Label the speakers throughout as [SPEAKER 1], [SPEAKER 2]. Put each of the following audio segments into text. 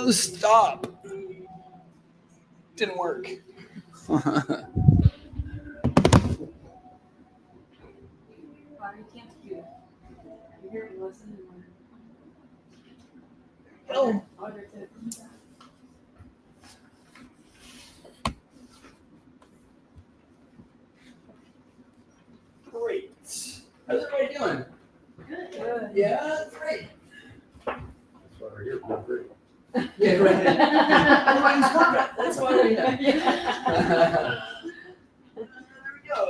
[SPEAKER 1] Stop. Didn't work. Oh. Great. How's everybody doing? Good. Yeah, great.
[SPEAKER 2] That's why we're here. Feel free.
[SPEAKER 1] Yeah, right. Everybody's perfect. That's why we're here. There we go.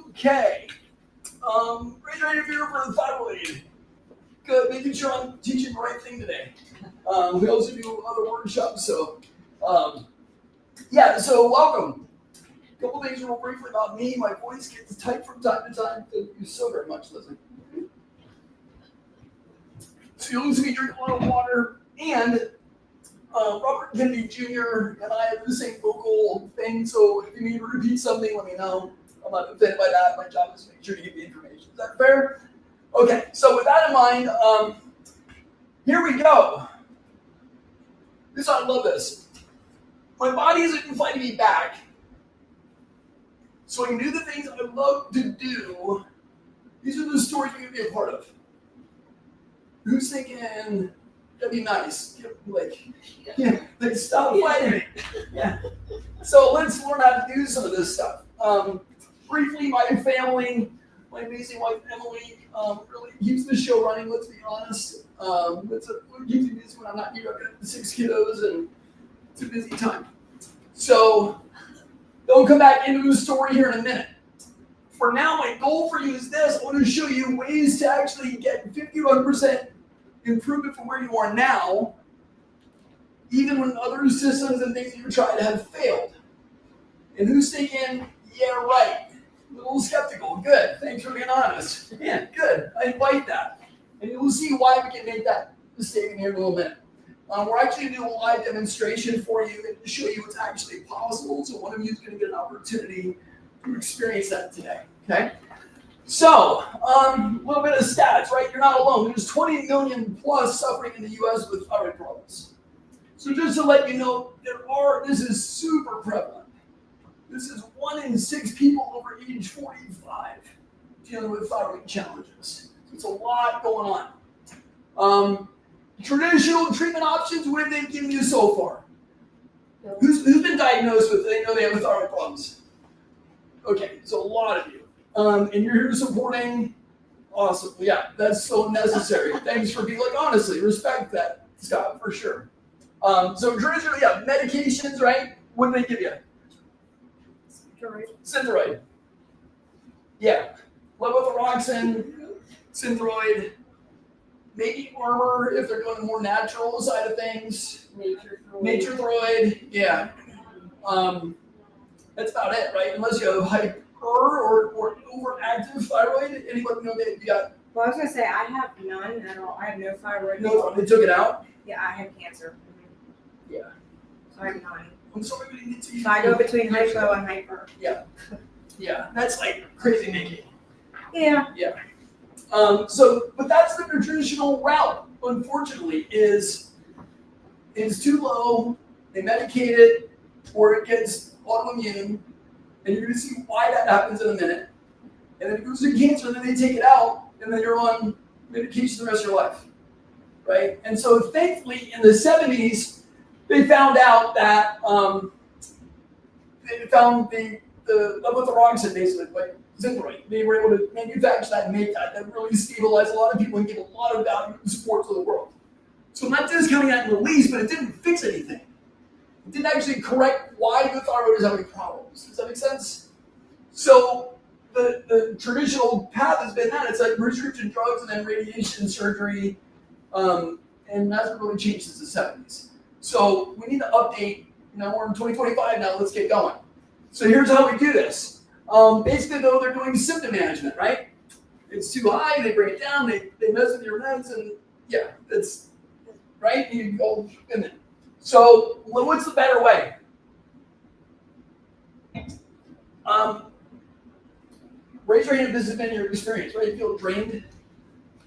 [SPEAKER 1] Okay. Raise your hand if you're for the thyroid. Good. Making sure I'm teaching the right thing today. We also do other workshops, so yeah. So welcome. A couple things real briefly about me. My voice gets tight from time to time. Thank you so very much, Leslie. So you'll see me drink a lot of water, and Robert Kennedy Jr. and I have the same vocal thing, so if you need to repeat something, let me know. I'm not offended by that. My job is to make sure to give you information. Is that fair? Okay, so with that in mind, here we go. I love this. My body isn't inviting me back, so I can do the things I love to do. These are the stories you're going to be a part of. Who's thinking, that'd be nice? Like stop fighting. Yeah. So let's learn how to do some of this stuff. Briefly, my family, my amazing wife Emily, really keeps the show running. Let's be honest. It keeps me busy when I'm not here. I've got 6 kiddos, and it's a busy time. So they'll come back into the story here in a minute. For now, my goal for you is this. I want to show you ways to actually get 51% improvement from where you are now, even when other systems and things you're trying to have failed. And who's thinking, yeah, right, a little skeptical? Good, thanks for being honest. Yeah, good, I invite that. And you'll see why we can make that mistake in here in a little minute. We're actually going to do a live demonstration for you to show you what's actually possible, so one of you is going to get an opportunity to experience that today, okay? So, a little bit of stats, right? You're not alone. There's 20 million plus suffering in the U.S. with thyroid problems. So just to let you know, this is super prevalent. This is 1 in 6 people over age 45 dealing with thyroid challenges. It's a lot going on. Traditional treatment options, what have they given you so far? Who's been diagnosed with, they know they have thyroid problems? Okay, so a lot of you. And you're here supporting, awesome. Yeah, that's so necessary. Thanks for being, honestly, respect that, Scott, for sure. So traditionally, yeah, medications, right? What do they give you? Synthroid. Yeah. Levothyroxine, Synthroid, maybe Armor if they're going the more natural side of things. Nature Throid, yeah. That's about it, right? Unless you have hyper or overactive thyroid. Anybody know that you got?
[SPEAKER 3] Well, I was gonna say I have none at all. I have no thyroid.
[SPEAKER 1] No, they took it out.
[SPEAKER 3] Yeah, I have cancer.
[SPEAKER 1] Yeah.
[SPEAKER 3] So I have none.
[SPEAKER 1] I'm sorry we didn't get to you.
[SPEAKER 3] So I go between hypo and hyper.
[SPEAKER 1] Yeah. Yeah, that's like crazy making.
[SPEAKER 3] Yeah.
[SPEAKER 1] Yeah. But that's the traditional route. Unfortunately, is too low. They medicate it, or it gets autoimmune, and you're going to see why that happens in a minute. And then it goes to cancer, and then they take it out, and then you're on medication the rest of your life, right? And so, thankfully, in the 70s, they found out that they found the levothyroxine, basically, like Synthroid. They were able to manufacture that and make that. That really stabilized a lot of people and gave a lot of value and support to the world. So I'm not discounting that in the least, but it didn't fix anything. It didn't actually correct why the thyroid is having problems. Does that make sense? So the traditional path has been that. It's like prescription drugs and then radiation surgery, and that's what really changed since the 70s. So we need to update. We're in 2025 now. Let's get going. So here's how we do this. Basically, though, they're doing symptom management, right? It's too high, they bring it down, they mess with your meds, and yeah, that's right. You go in there. So, what's the better way? Raise your hand if this has been your experience, right? You feel drained,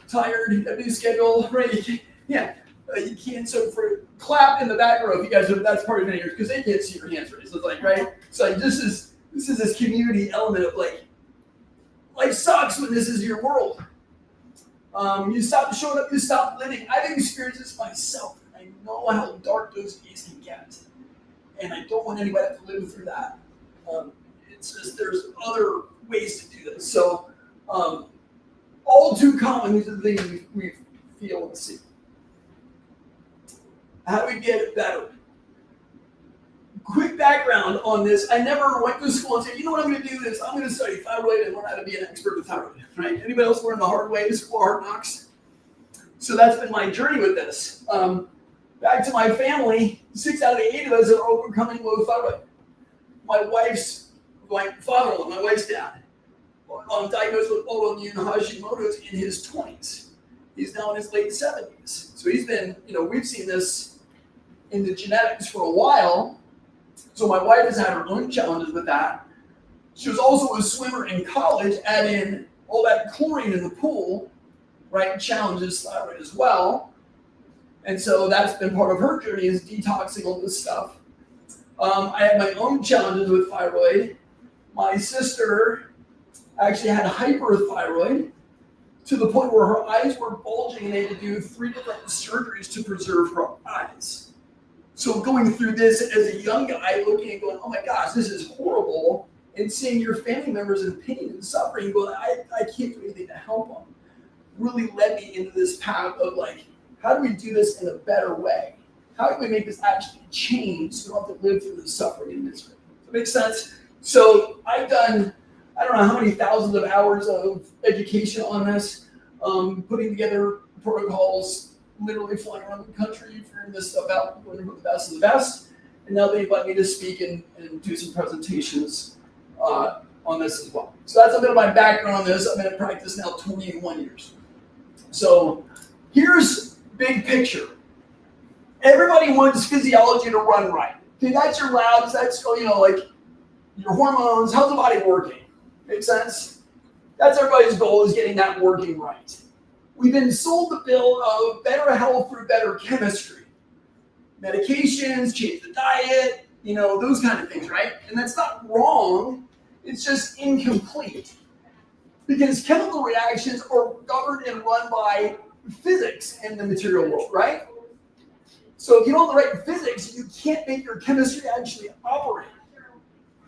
[SPEAKER 1] tired, you have a new schedule, right? Yeah. You can't, so for clap in the back row if you guys are, that's part of yours, because they can't see your hands raised. So it's like, right? So like, this is this community element of like, life sucks when this is your world. You stop showing up, you stop living. I've experienced this myself. I know how dark those days can get. And I don't want anybody to have to live through that. It's just, there's other ways to do this. So, all too common, these are the things we feel and see. How do we get it better? Quick background on this. I never went to school and said, you know what I'm going to do is I'm going to study thyroid and learn how to be an expert with thyroid. Right? Anybody else learn the hard way, school hard knocks? So that's been my journey with this. Back to my family, 6 out of the 8 of us are overcoming low thyroid. My father-in-law, my wife's dad, diagnosed with autoimmune Hashimoto's in his 20s. He's now in his late 70s. So he's been, we've seen this in the genetics for a while. So my wife has had her own challenges with that. She was also a swimmer in college, add in all that chlorine in the pool, right, challenges thyroid as well. And so that's been part of her journey, is detoxing all this stuff. I had my own challenges with thyroid. My sister actually had hyperthyroid to the point where her eyes were bulging and they had to do 3 different surgeries to preserve her eyes. So going through this as a young guy, looking and going, oh my gosh, this is horrible, and seeing your family members in pain and suffering, going, I can't do anything to help them, really led me into this path of like, how do we do this in a better way? How can we make this actually change so we don't have to live through the suffering and misery? Does that make sense? So I've done, I don't know how many thousands of hours of education on this, putting together protocols, literally flying around the country, figuring this stuff out, going for the best of the best. And now they invite me to speak and do some presentations on this as well. So that's a bit of my background on this. I've been in practice now 21 years. So here's big picture. Everybody wants physiology to run right. Okay, that's your labs, that's, like your hormones, how's the body working? Make sense? That's everybody's goal, is getting that working right. We've been sold the bill of better health through better chemistry. Medications, change the diet, those kind of things, right? And that's not wrong, it's just incomplete. Because chemical reactions are governed and run by physics in the material world, right? So if you don't have the right physics, you can't make your chemistry actually operate.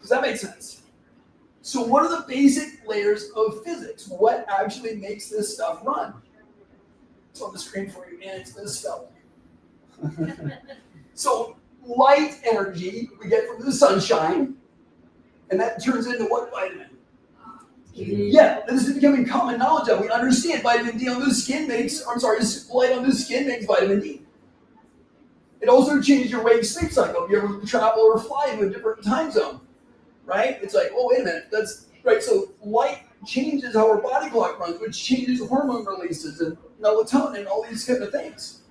[SPEAKER 1] Does that make sense? So what are the basic layers of physics? What actually makes this stuff run? It's on the screen for you, and it's misspelled. So light energy we get from the sunshine, and that turns into what vitamin? Yeah, this is becoming common knowledge that we understand vitamin D on the skin light on the skin makes vitamin D. It also changes your wake-sleep cycle. If you ever travel or fly to a different time zone, right? It's like, oh, wait a minute, that's right. So light changes how our body clock runs, which changes hormone releases and melatonin and all these kind of things.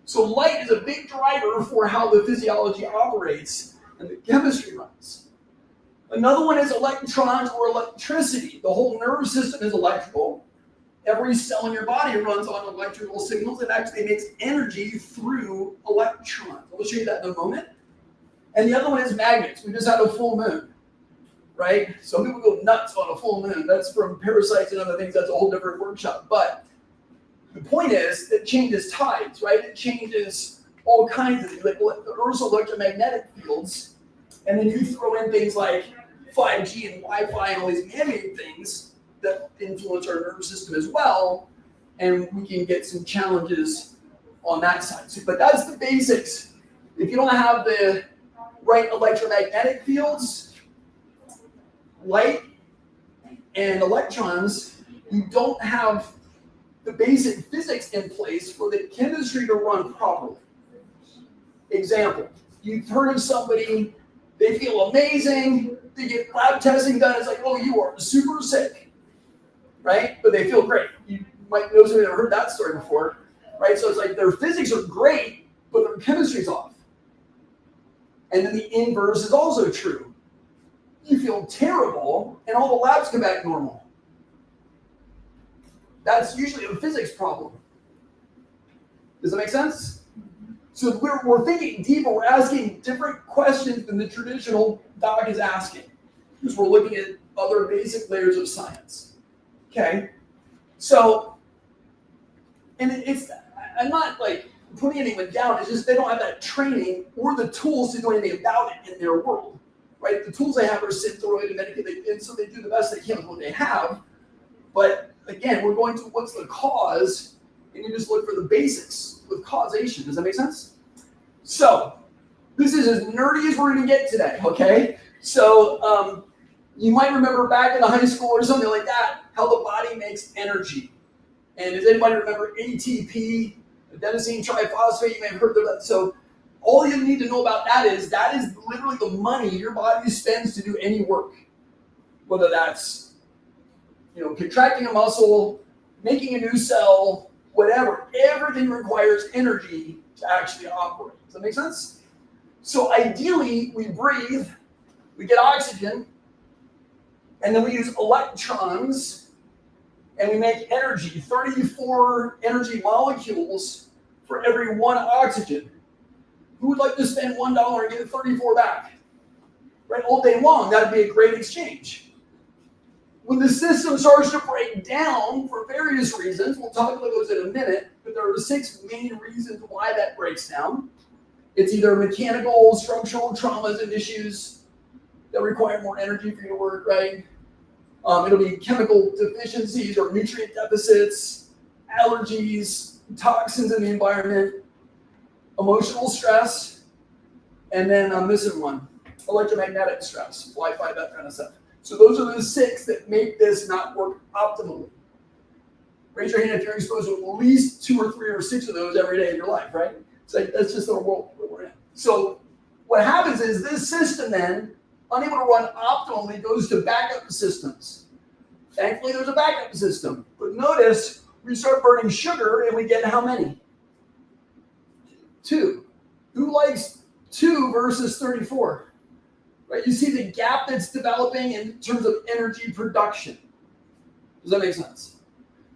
[SPEAKER 1] So light is a big driver for how the physiology operates and the chemistry runs. Another one is electrons or electricity. The whole nervous system is electrical. Every cell in your body runs on electrical signals. It actually makes energy through electrons. I'll show you that in a moment. And the other one is magnets. We just had a full moon, right? Some people go nuts on a full moon. That's from parasites and other things. That's a whole different workshop. But the point is, it changes tides, right? It changes all kinds of things, like the Earth's electromagnetic fields. And then you throw in things like 5G and Wi-Fi and all these man-made things that influence our nervous system as well, and we can get some challenges on that side. So, but that's the basics. If you don't have the right electromagnetic fields, light, and electrons, you don't have the basic physics in place for the chemistry to run properly. Example, you've heard of somebody, they feel amazing, they get lab testing done, it's like, oh, you are super sick, right? But they feel great. You might know somebody that heard that story before, right? So it's like their physics are great, but their chemistry's off. And then the inverse is also true. You feel terrible, and all the labs come back normal. That's usually a physics problem. Does that make sense? So we're thinking deeper, we're asking different questions than the traditional doc is asking, because we're looking at other basic layers of science. Okay? So, and I'm not like putting anyone down, it's just they don't have that training or the tools to do anything about it in their world, right? The tools they have are Thyroid and Medicaid, and so they do the best they can with what they have. But again, we're going to what's the cause, and you just look for the basics with causation. Does that make sense? So, this is as nerdy as we're going to get today, okay? So, you might remember back in the high school or something like that, how the body makes energy. And does anybody remember ATP, adenosine triphosphate? You may have heard of that. So all you need to know about that is literally the money your body spends to do any work. Whether that's, contracting a muscle, making a new cell, whatever. Everything requires energy to actually operate. Does that make sense? So ideally, we breathe, we get oxygen, and then we use electrons, and we make energy, 34 energy molecules for every one oxygen. Who would like to spend $1 and get 34 back? Right, all day long, that'd be a great exchange. When the system starts to break down for various reasons, we'll talk about those in a minute, but there are 6 main reasons why that breaks down. It's either mechanical, structural traumas and issues that require more energy for you to work, right? It'll be chemical deficiencies or nutrient deficits, allergies, toxins in the environment, emotional stress, and then I'm missing one, electromagnetic stress, Wi-Fi, that kind of stuff. So those are the 6 that make this not work optimally. Raise your hand if you're exposed to at least 2 or 3 or 6 of those every day of your life, right? It's like, that's just the world that we're in. So what happens is this system then, unable to run optimally, goes to backup systems. Thankfully, there's a backup system. But notice, we start burning sugar, and we get how many? 2. Who likes 2 versus 34? Right? You see the gap that's developing in terms of energy production. Does that make sense?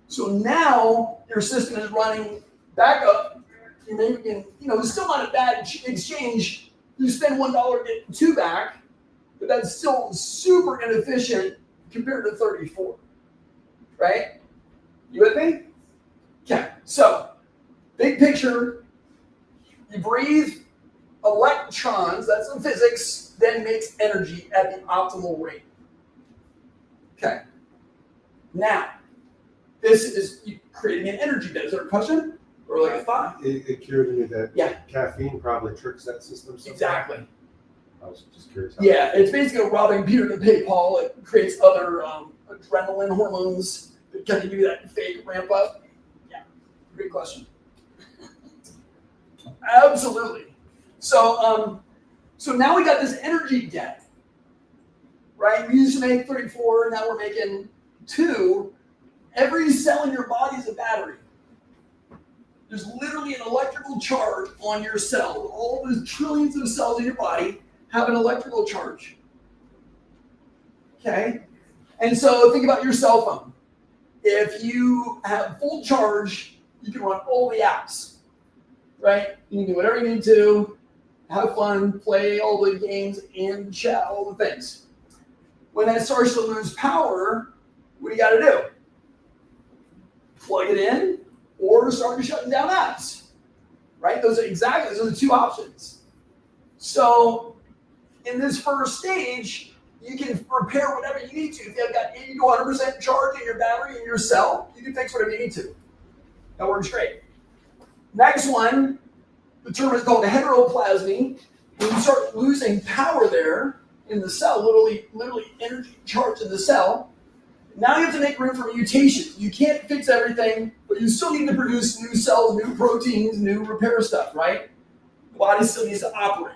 [SPEAKER 1] So now, your system is running backup. You're making, it's still not a bad exchange. You spend $1, get 2 back. But that's still super inefficient compared to 34, right? You with me? Okay, so big picture, you breathe, electrons, that's the physics, then makes energy at the optimal rate. Okay, now, this is creating an energy debt. Is there a question or like a thought?
[SPEAKER 2] It occurred to me that
[SPEAKER 1] Yeah.
[SPEAKER 2] caffeine probably tricks that system somehow.
[SPEAKER 1] Exactly.
[SPEAKER 2] I was just curious.
[SPEAKER 1] Yeah, it's basically robbing Peter to pay Paul. It creates other adrenaline hormones that kind of give you that fake ramp up. Yeah, great question. Absolutely. So, so now we got this energy debt, right? We used to make 34, now we're making 2. Every cell in your body is a battery. There's literally an electrical charge on your cell. All those trillions of cells in your body have an electrical charge. Okay? And so think about your cell phone. If you have full charge, you can run all the apps, right? You can do whatever you need to, have fun, play all the games, and chat, all the things. When that starts to lose power, what do you got to do? Plug it in or start shutting down apps, right? Those are the 2 options. So in this first stage, you can repair whatever you need to. If you've got 80 to 100% charge in your battery in your cell, you can fix whatever you need to. That works great. Next one, the term is called heteroplasmy. When you start losing power there in the cell, literally energy charge in the cell, now you have to make room for mutation. You can't fix everything, but you still need to produce new cells, new proteins, new repair stuff, right? The body still needs to operate.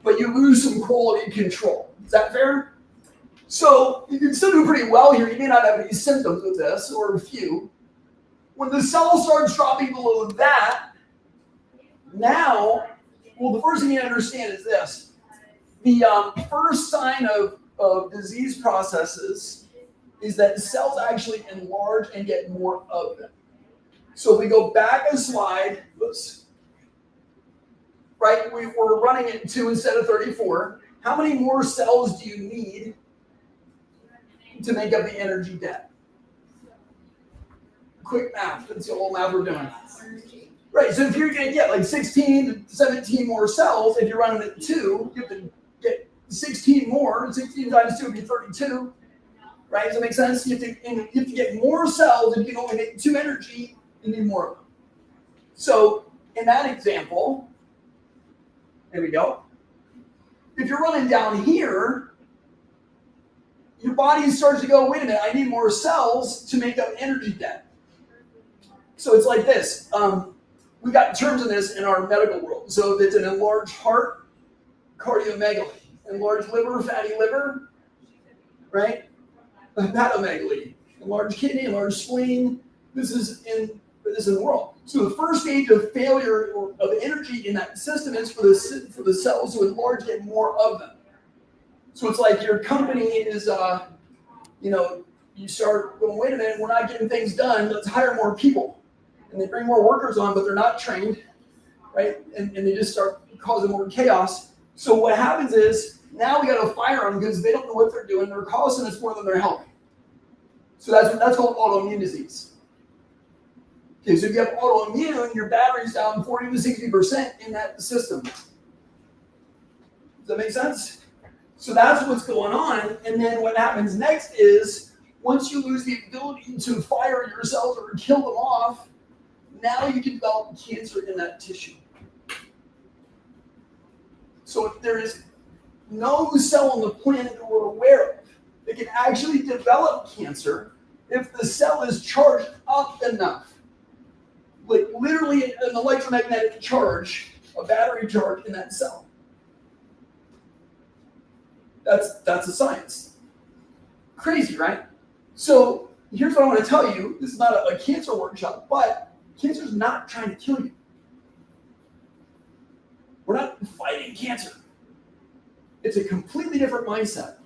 [SPEAKER 1] But you lose some quality control. Is that fair? So you can still do pretty well here. You may not have any symptoms with this, or a few. When the cell starts dropping below that, now, well, the first thing you understand is this. The first sign of disease processes is that cells actually enlarge and get more of them. So if we go back a slide, right? We're running at 2 instead of 34. How many more cells do you need to make up the energy debt? Quick math. That's the old math we're doing. Right, so if you're going to get like 16 to 17 more cells, if you're running at 2, you have to get 16 more. 16 times 2 would be 32. Right, does that make sense? You have to get more cells, and you can only make 2 energy, you need more of them. So in that example, there we go. If you're running down here, your body starts to go, wait a minute, I need more cells to make up energy debt. So it's like this. We got terms of this in our medical world. So it's an enlarged heart, cardiomegaly, enlarged liver, fatty liver, right? Hepatomegaly, enlarged kidney, enlarged spleen. This is in the world. So the first stage of failure of energy in that system is for the cells to enlarge, get more of them. So it's like your company is, you start going, wait a minute, we're not getting things done. Let's hire more people. And they bring more workers on, but they're not trained, right? And they just start causing more chaos. So what happens is now we got to fire them because they don't know what they're doing. They're causing us more than they're helping. So that's called autoimmune disease. Okay, so if you have autoimmune, your battery's down 40 to 60% in that system. Does that make sense? So that's what's going on. And then what happens next is once you lose the ability to fire your cells or kill them off, now you can develop cancer in that tissue. So if there is no cell on the planet that we're aware of that can actually develop cancer if the cell is charged up enough. Like literally an electromagnetic charge, a battery charge in that cell. That's a science. Crazy, right? So here's what I want to tell you. This is not a cancer workshop, but cancer is not trying to kill you. We're not fighting cancer. It's a completely different mindset.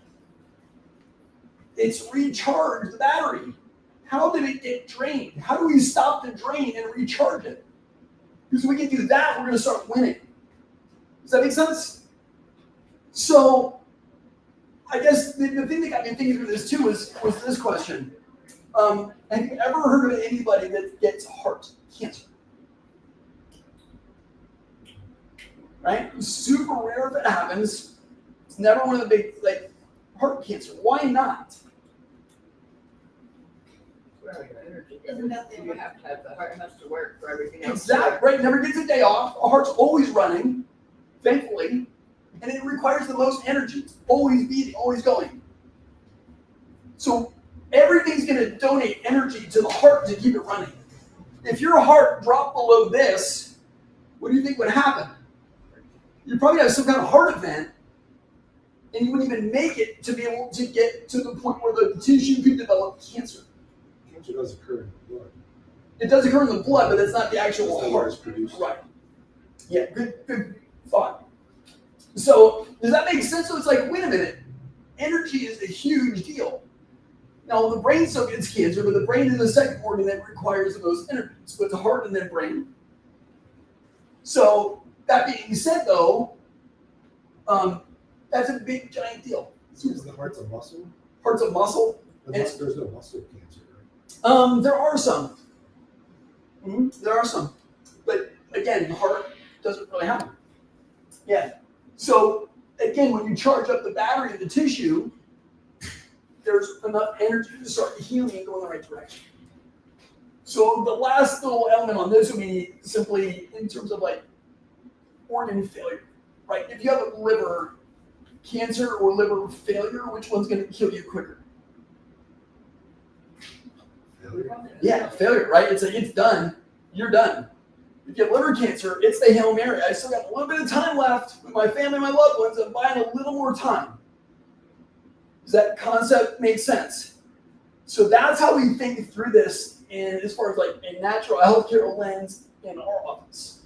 [SPEAKER 1] It's recharge the battery. How did it get drained? How do we stop the drain and recharge it? Because if we can do that, we're going to start winning. Does that make sense? So I guess the thing that got me thinking through this too was this question. Have you ever heard of anybody that gets heart cancer? Right? It's super rare if it happens. It's never one of the big, heart cancer. Why not?
[SPEAKER 4] Isn't that thing you have to have, the heart has to work for everything else?
[SPEAKER 1] Exactly, right? Never gets a day off. Our heart's always running, thankfully, and it requires the most energy. Always beating, always going. So everything's going to donate energy to the heart to keep it running. If your heart dropped below this, what do you think would happen? You'd probably have some kind of heart event, and you wouldn't even make it to be able to get to the point where the tissue could develop cancer.
[SPEAKER 2] Cancer does occur in the blood.
[SPEAKER 1] It does occur in the blood, but it's not the actual
[SPEAKER 2] It's
[SPEAKER 1] heart.
[SPEAKER 2] produced.
[SPEAKER 1] Right. Yeah, good thought. So does that make sense? So it's like, wait a minute, energy is a huge deal. Now the brain still gets cancer, but the brain is the second organ that requires the most energy. So it's heart and then brain. So that being said, though, that's a big giant deal.
[SPEAKER 2] So is the heart's a muscle?
[SPEAKER 1] Heart's a muscle.
[SPEAKER 2] There's no muscle cancer, right?
[SPEAKER 1] There are some. There are some, but again, the heart doesn't really have them. Yeah. So again, when you charge up the battery of the tissue, there's enough energy to start healing and go in the right direction. So the last little element on this would be simply in terms of organ failure, right? If you have a liver cancer or liver failure, which one's going to kill you quicker?
[SPEAKER 2] Failure?
[SPEAKER 1] Yeah, failure, right? It's done. You're done. If you have liver cancer, it's the Hail Mary. I still got a little bit of time left with my family and my loved ones. I'm buying a little more time. Does that concept make sense? So that's how we think through this as far as a natural healthcare lens in our office.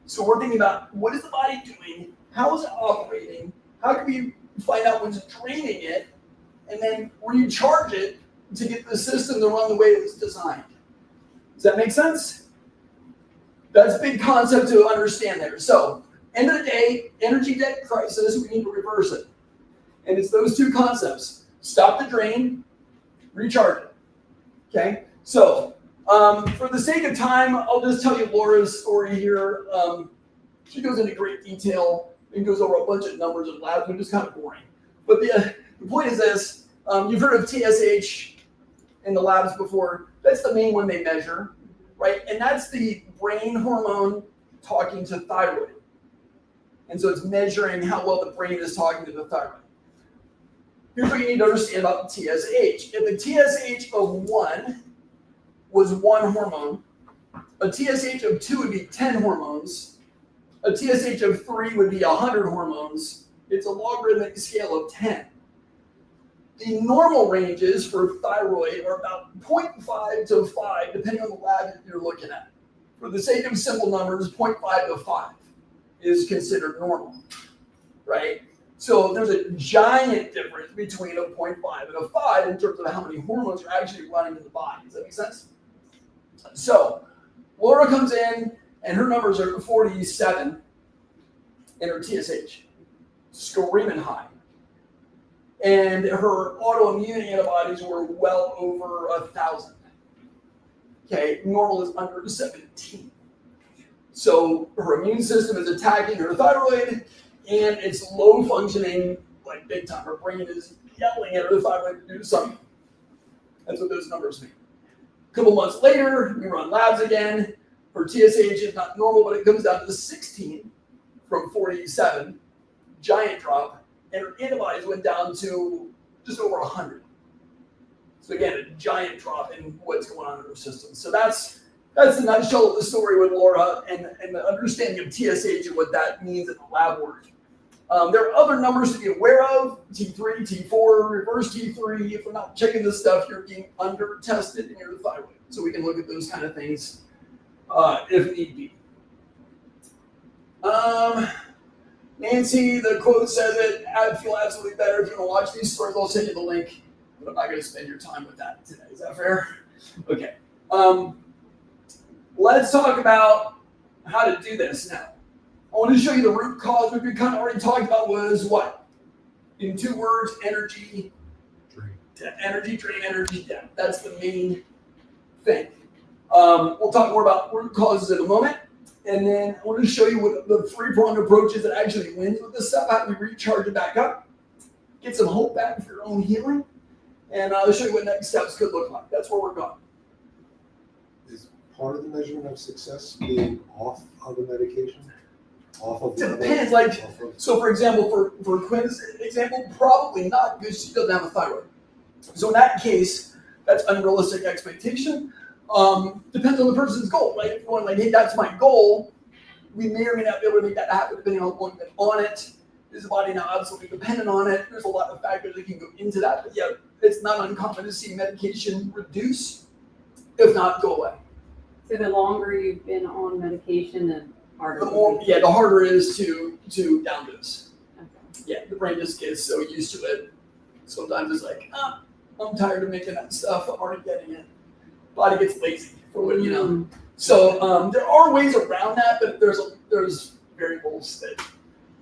[SPEAKER 1] So we're thinking about what is the body doing? How is it operating? How can we find out what's draining it and then recharge it to get the system to run the way it was designed? Does that make sense? That's a big concept to understand there. So, end of the day, energy debt crisis, we need to reverse it. And it's those two concepts. Stop the drain, recharge it. Okay? So, for the sake of time, I'll just tell you Laura's story here. She goes into great detail and goes over a bunch of numbers and labs, which is kind of boring. But the point is this. You've heard of TSH in the labs before. That's the main one they measure, right? And that's the brain hormone talking to thyroid. And so it's measuring how well the brain is talking to the thyroid. Here's what you need to understand about the TSH. If a TSH of 1 was 1 hormone, a TSH of 2 would be 10 hormones, a TSH of 3 would be 100 hormones. It's a logarithmic scale of 10. The normal ranges for thyroid are about 0.5 to 5, depending on the lab that you're looking at. For the sake of simple numbers, 0.5 to 5 is considered normal, right? So there's a giant difference between a 0.5 and a 5 in terms of how many hormones are actually running in the body. Does that make sense? So Laura comes in, and her numbers are 47 in her TSH, screaming high. And her autoimmune antibodies were well over 1,000. Okay, normal is under 17. So her immune system is attacking her thyroid, and it's low functioning like big time. Her brain is yelling at her thyroid to do something. That's what those numbers mean. A couple months later, we run labs again. Her TSH is not normal, but it comes down to 16 from 47, giant drop, and her antibodies went down to just over 100. So again, a giant drop in what's going on in her system. So that's the nutshell of the story with Laura and the understanding of TSH and what that means in the lab work. There are other numbers to be aware of, T3, T4, reverse T3. If we're not checking this stuff, you're being under-tested in your thyroid. So we can look at those kind of things if need be. Nancy, the quote says it, I feel absolutely better. If you want to watch these stories, I'll send you the link. But I'm not going to spend your time with that today. Is that fair? Okay. Let's talk about how to do this now. I want to show you the root cause, which we kind of already talked about, was what? In 2 words, energy drain. Energy drain, energy debt. That's the main thing. We'll talk more about root causes in a moment. And then I want to show you what the 3-pronged approach is that actually wins with this stuff. How do we recharge it back up? Get some hope back for your own healing. And I'll show you what next steps could look like. That's where we're going.
[SPEAKER 2] Is part of the measurement of success being off of the medication? Off of the
[SPEAKER 1] Depends. So for example, for Quinn's example, probably not, because she doesn't have a thyroid. So in that case, that's unrealistic expectation. Depends on the person's goal, right? If you're going like, hey, that's my goal, we may or may not be able to make that happen depending on what's on it. Is the body now absolutely dependent on it? There's a lot of factors that can go into that. But yeah, it's not uncommon to see medication reduce, if not go away.
[SPEAKER 5] So the longer you've been on medication, the harder.
[SPEAKER 1] The harder it is to down dose.
[SPEAKER 5] Okay.
[SPEAKER 1] Yeah, the brain just gets so used to it. Sometimes it's like, I'm tired of making that stuff. I'm already getting it. Body gets lazy for what you know.
[SPEAKER 5] Mm-hmm.
[SPEAKER 1] So there are ways around that, but there's variables that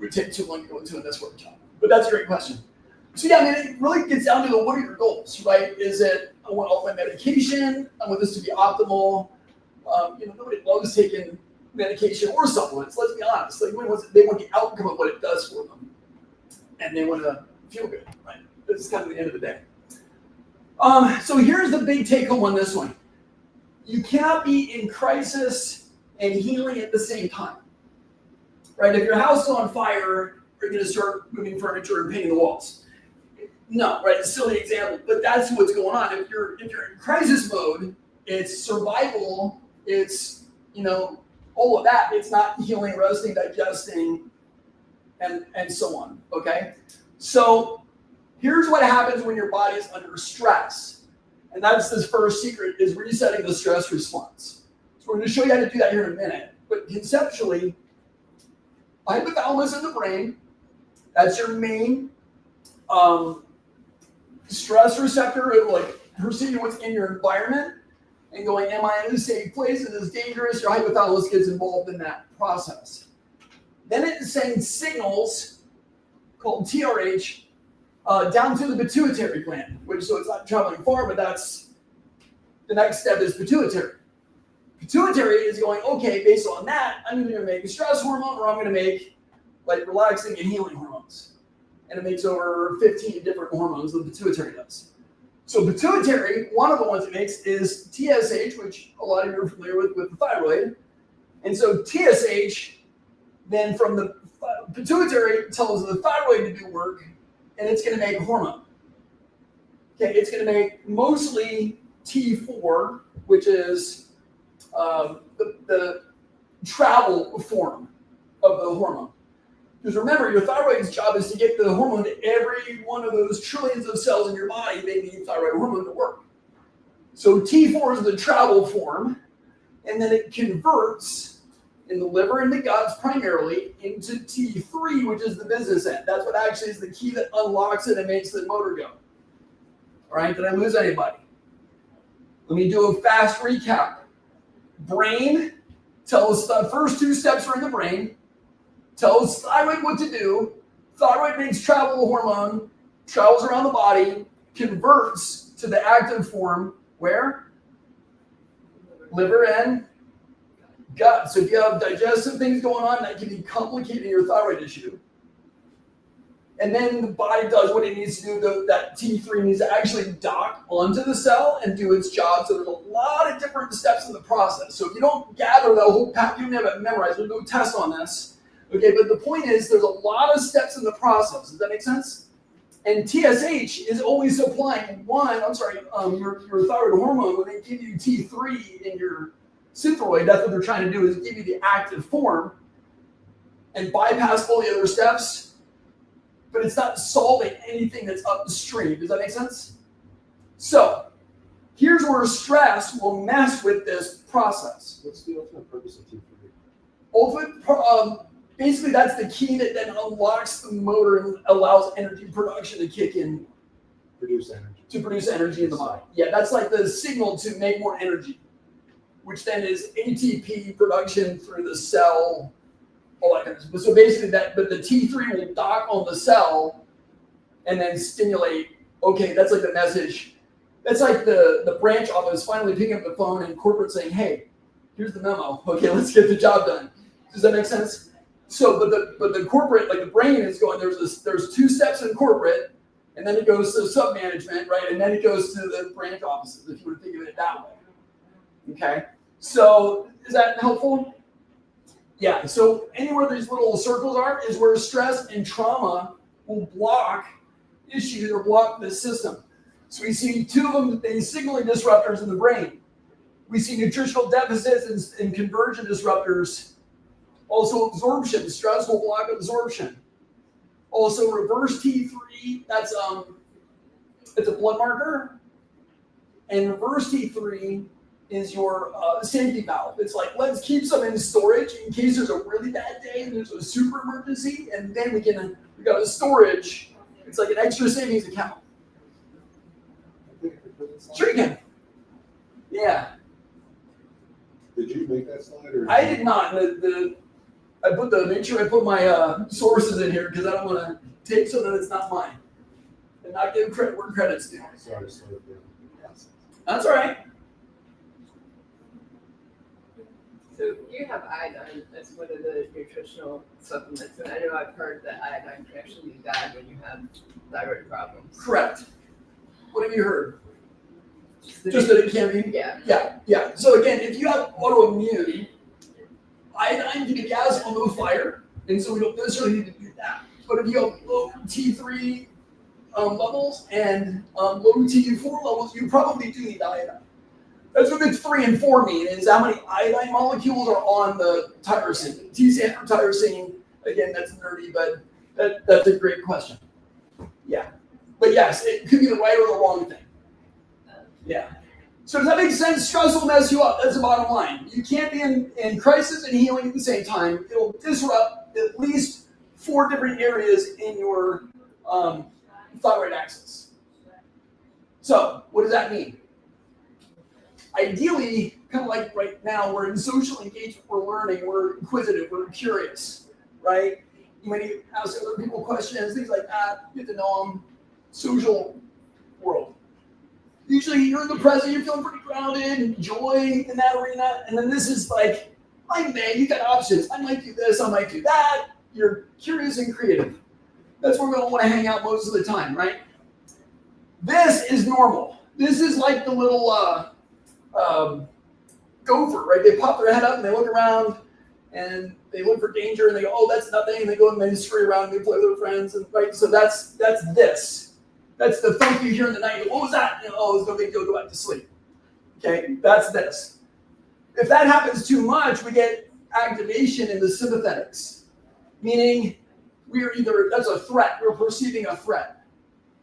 [SPEAKER 1] would take too long to go into in this workshop. But that's a great question. So yeah, I mean, it really gets down to what are your goals, right? Is it I want all my medication? I want this to be optimal. Nobody loves taking medication or supplements. Let's be honest. Like they want the outcome of what it does for them, and they want to feel good, right? This is kind of the end of the day. So here's the big take home on this one. You cannot be in crisis and healing at the same time, right? If your house is on fire, you're going to start moving furniture and painting the walls. No, right? It's a silly example, but that's what's going on. If you're in crisis mode, it's survival. It's all of that. It's not healing, resting, digesting, and so on. Okay, so here's what happens when your body is under stress. And that's this first secret, is resetting the stress response. So we're going to show you how to do that here in a minute. But conceptually, hypothalamus in the brain, that's your main stress receptor, like perceiving what's in your environment. and going, am I in a safe place? Is this dangerous? Your hypothalamus gets involved in that process. Then it sends signals called TRH down to the pituitary gland, which, so it's not traveling far, but that's the next step is pituitary. Pituitary is going, okay, based on that, I'm either going to make a stress hormone or I'm going to make like relaxing and healing hormones. And it makes over 15 different hormones the pituitary does. So pituitary, one of the ones it makes is TSH, which a lot of you are familiar with the thyroid. And so TSH, then from the pituitary tells the thyroid to do work, and it's going to make a hormone. Okay, it's going to make mostly T4, which is the travel form of the hormone. Because remember, your thyroid's job is to get the hormone to every one of those trillions of cells in your body that need thyroid hormone to work. So T4 is the travel form, and then it converts in the liver and the guts primarily into T3, which is the business end. That's what actually is the key that unlocks it and makes the motor go. All right, did I lose anybody? Let me do a fast recap. Brain tells the first two steps are in the brain, tells thyroid what to do. Thyroid makes travel hormone, travels around the body, converts to the active form, where? Liver and gut. So if you have digestive things going on, that can be complicating your thyroid issue. And then the body does what it needs to do. That T3 needs to actually dock onto the cell and do its job. So there's a lot of different steps in the process. So if you don't gather the whole path, you never memorize. We'll do a test on this. Okay, but the point is there's a lot of steps in the process. Does that make sense? And TSH is always supplying your thyroid hormone. When they give you T3 in your synthroid, that's what they're trying to do, is give you the active form and bypass all the other steps. But it's not solving anything that's upstream. Does that make sense? So here's where stress will mess with this process.
[SPEAKER 2] What's the ultimate purpose of T3?
[SPEAKER 1] Basically that's the key that then unlocks the motor and allows energy production to kick in. To produce energy in the body. Yeah, that's like the signal to make more energy, which then is ATP production through the cell. All that kind of stuff. So basically but the T3 will dock on the cell and then stimulate. Okay, that's like the message. That's like the branch office finally picking up the phone and corporate saying, hey, here's the memo. Okay, let's get the job done. Does that make sense? So, but the corporate, like the brain is going, there's two steps in corporate, and then it goes to sub-management, right? And then it goes to the branch offices, if you were to think of it that way. Okay? So, is that helpful? Yeah, so anywhere these little circles are is where stress and trauma will block issues or block the system. So we see two of them, they signaling disruptors in the brain. We see nutritional deficits and conversion disruptors. Also absorption, stress will block absorption. Also reverse T3, that's it's a blood marker. And reverse T3 is your safety valve. It's like, let's keep some in storage in case there's a really bad day and there's a super emergency, and then we got a storage. It's like an extra savings account. Sure you can. Yeah.
[SPEAKER 2] Did you make that slide? Or
[SPEAKER 1] I did not. Make sure I put my sources in here because I don't want to take something that's not mine and not give credit where credit's due.
[SPEAKER 2] Sorry.
[SPEAKER 1] That's all right.
[SPEAKER 4] So you have iodine as one of the nutritional supplements, and I know I've heard that iodine can actually be bad when you have thyroid problems.
[SPEAKER 1] Correct. What have you heard? Just that it can be?
[SPEAKER 4] Yeah.
[SPEAKER 1] So again, if you have autoimmune, iodine can be gas on low fire, and so we don't necessarily need to do that. But if you have low T3 levels and low T4 levels, you probably do need iodine. That's what the 3 and 4 mean, is how many iodine molecules are on the tyrosine. T stands for tyrosine. Again, that's nerdy, but that's a great question. Yeah. But yes, it could be the right or the wrong thing. Yeah. So does that make sense? Stress will mess you up. That's the bottom line. You can't be in crisis and healing at the same time. It'll disrupt at least 4 different areas in your thyroid axis. So what does that mean? ideally, kind of like right now, we're in social engagement, we're learning, we're inquisitive, we're curious, right? When you ask other people questions, things like that, you get to know them. Social world. Usually you're in the present, you're feeling pretty grounded, joy in that arena, and then this is like, you got options. I might do this, I might do that. You're curious and creative. That's where we're gonna wanna hang out most of the time, right? This is normal. This is like the little gopher, right? They pop their head up and they look around and they look for danger and they go, oh, that's nothing. And they go and they scurry around and they play with their friends. And right, so that's this. That's the thump you hear in the night. You go, what was that? You know, oh, it's going to go back to sleep. Okay, that's this. If that happens too much, we get activation in the sympathetics, meaning that's a threat. We're perceiving a threat.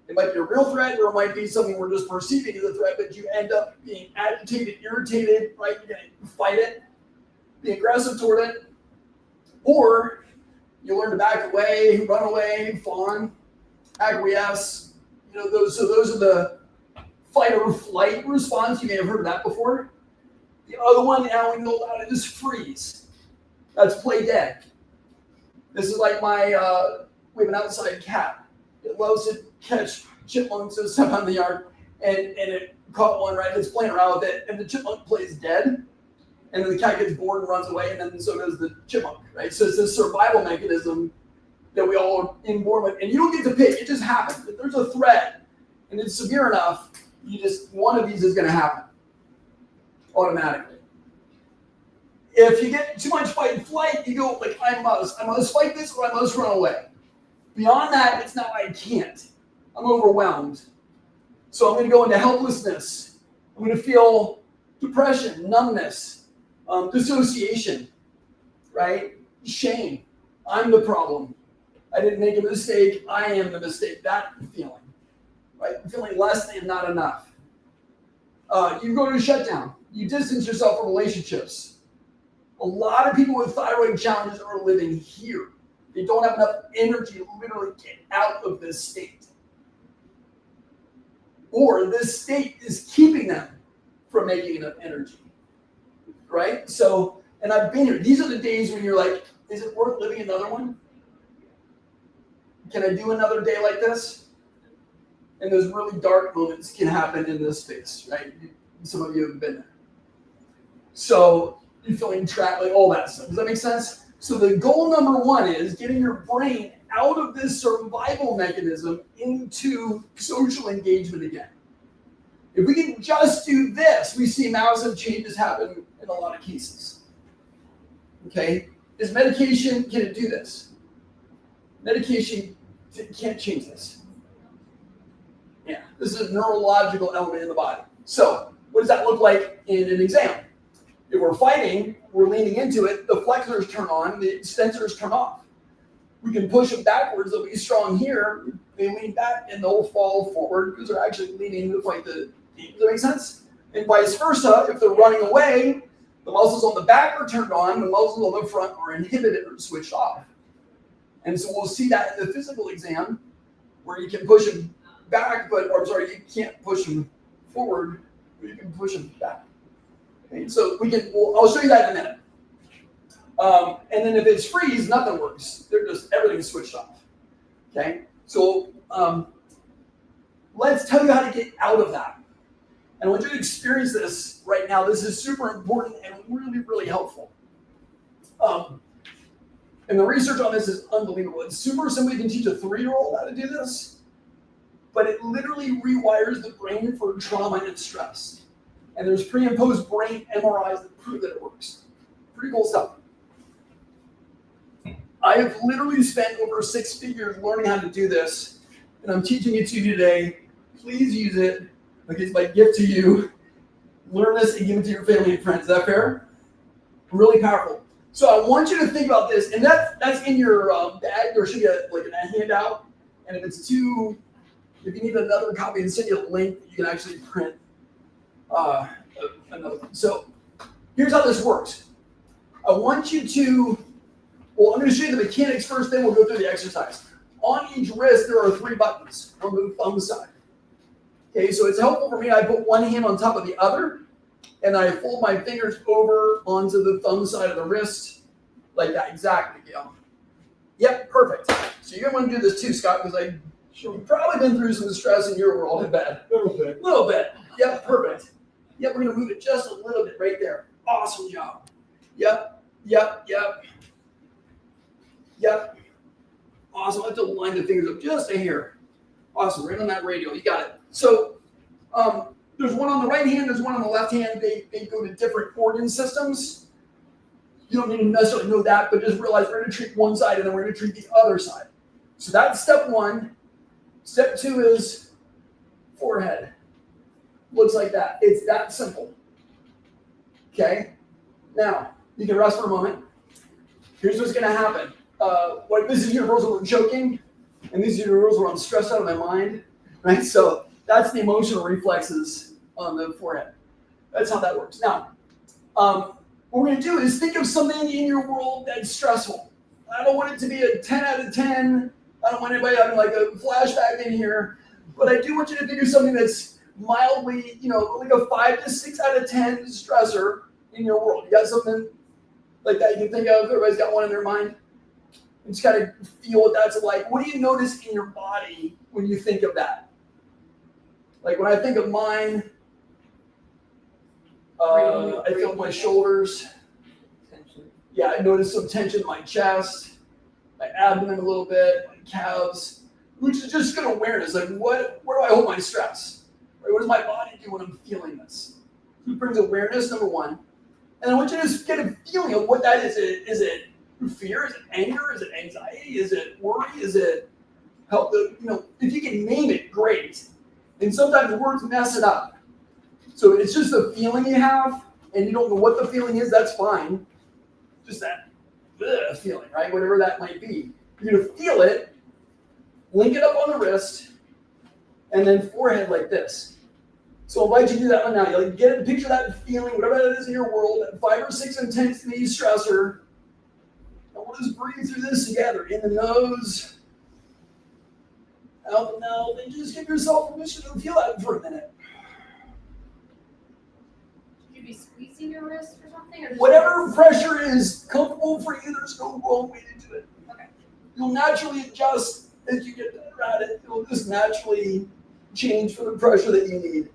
[SPEAKER 1] It might be a real threat, or it might be something we're just perceiving as a threat, but you end up being agitated, irritated, right? You're going to fight it, be aggressive toward it, or you learn to back away, run away, fawn, acquiesce. You know, those are the fight or flight response. You may have heard of that before. The other one now we know about it is freeze. That's play dead. This is like we have an outside cat. It loves to catch chipmunks and stuff out in the yard, and it caught one, right? It's playing around with it, and the chipmunk plays dead, and then the cat gets bored and runs away, and then so does the chipmunk, right? So it's this survival mechanism that we all are inborn with, and you don't get to pick. It just happens. If there's a threat and it's severe enough, one of these is going to happen automatically. If you get too much fight and flight, you go like, I must fight this or I must run away. Beyond that, it's not I can't. I'm overwhelmed. So I'm going to go into helplessness. I'm going to feel depression, numbness, dissociation, right? Shame. I'm the problem. I didn't make a mistake. I am the mistake. That feeling, right? Feeling less than, not enough. You go to a shutdown. You distance yourself from relationships. A lot of people with thyroid challenges are living here. They don't have enough energy to literally get out of this state. Or this state is keeping them from making enough energy, right? So, and I've been here. These are the days when you're like, is it worth living another one? Can I do another day like this? And those really dark moments can happen in this space, right? Some of you have been there. So you're feeling trapped, like all that stuff. Does that make sense? So the goal number one is getting your brain out of this survival mechanism into social engagement again. If we can just do this, we see massive changes happen in a lot of cases. Okay? Is medication, can it do this? Medication can't change this. Yeah, this is a neurological element in the body. So what does that look like in an exam? If we're fighting, we're leaning into it, the flexors turn on, the extensors turn off. We can push them backwards, they'll be strong here, they lean back and they'll fall forward because they're actually leaning to fight the team. Does that make sense? And vice versa, if they're running away, the muscles on the back are turned on, the muscles on the front are inhibited or switched off. And so we'll see that in the physical exam where you can push them back, you can't push them forward, but you can push them back. Okay, so I'll show you that in a minute. And then if it's freeze, nothing works. Everything's switched off. Okay, so let's tell you how to get out of that. And I want you to experience this right now. This is super important and really, really helpful. And the research on this is unbelievable. It's super simple. You can teach a 3-year-old how to do this, but it literally rewires the brain for trauma and stress. And there's pre and post brain MRIs that prove that it works. Pretty cool stuff. I have literally spent over 6 figures learning how to do this, and I'm teaching it to you today. Please use it. Like it's my gift to you. Learn this and give it to your family and friends. Is that fair? Really powerful. So I want you to think about this, and that's in your bag. There should be a handout. And if you need another copy, and send you a link, you can actually print another one. So here's how this works. I want you to, I'm going to show you the mechanics first, then we'll go through the exercise. On each wrist, there are 3 buttons on the thumb side. Okay, so it's helpful for me. I put one hand on top of the other, And I fold my fingers over onto the thumb side of the wrist, like that, exactly, Gail. Yep, perfect. So you're gonna want to do this too, Scott, because you've probably been through some stress in your world, I bet. Little bit. Yep, perfect. Yep, we're gonna move it just a little bit right there. Awesome job. Yep, yep, yep. Yep. Awesome. I have to line the fingers up just a hair. Awesome. Right on that radial. You got it. So there's one on the right hand, there's one on the left hand. They go to different organ systems. You don't need to necessarily know that, but just realize we're going to treat one side and then we're going to treat the other side. So that's step one. Step two is forehead. Looks like that. It's that simple. Okay? Now, you can rest for a moment. Here's what's going to happen. This is universal when choking, and these are universal when I'm stressed out of my mind, right? So that's the emotional reflexes on the forehead. That's how that works. Now, what we're going to do is think of something in your world that's stressful. I don't want it to be a 10 out of 10. I don't want anybody having like a flashback in here, but I do want you to think of something that's mildly, like a 5 to 6 out of 10 stressor in your world. You got something like that you can think of? Everybody's got one in their mind? You just got to feel what that's like. What do you notice in your body when you think of that? Like when I think of mine, I feel my shoulders.
[SPEAKER 4] Tension.
[SPEAKER 1] Yeah, I notice some tension in my chest, my abdomen a little bit, my calves, which is just good awareness. Like where do I hold my stress? Right? What does my body do when I'm feeling this? So it brings awareness, number one. And I want you to just get a feeling of what that is. Is it fear? Is it anger? Is it anxiety? Is it worry? Is it help? If you can name it, great. And sometimes the words mess it up. So it's just a feeling you have, and you don't know what the feeling is, that's fine. Just that feeling, right? Whatever that might be. You're going to feel it, link it up on the wrist, and then forehead like this. So I invite you to do that one now. You picture that feeling, whatever that is in your world, that 5 or 6 intensity stressor. And we'll just breathe through this together. In the nose, out the mouth, and just give yourself permission to feel that for a minute.
[SPEAKER 6] Should you be squeezing your wrist or something? Or just
[SPEAKER 1] Whatever pressure is comfortable for you, there's no wrong way to do it.
[SPEAKER 6] Okay.
[SPEAKER 1] You'll naturally adjust as you get better at it. It'll just naturally change for the pressure that you need.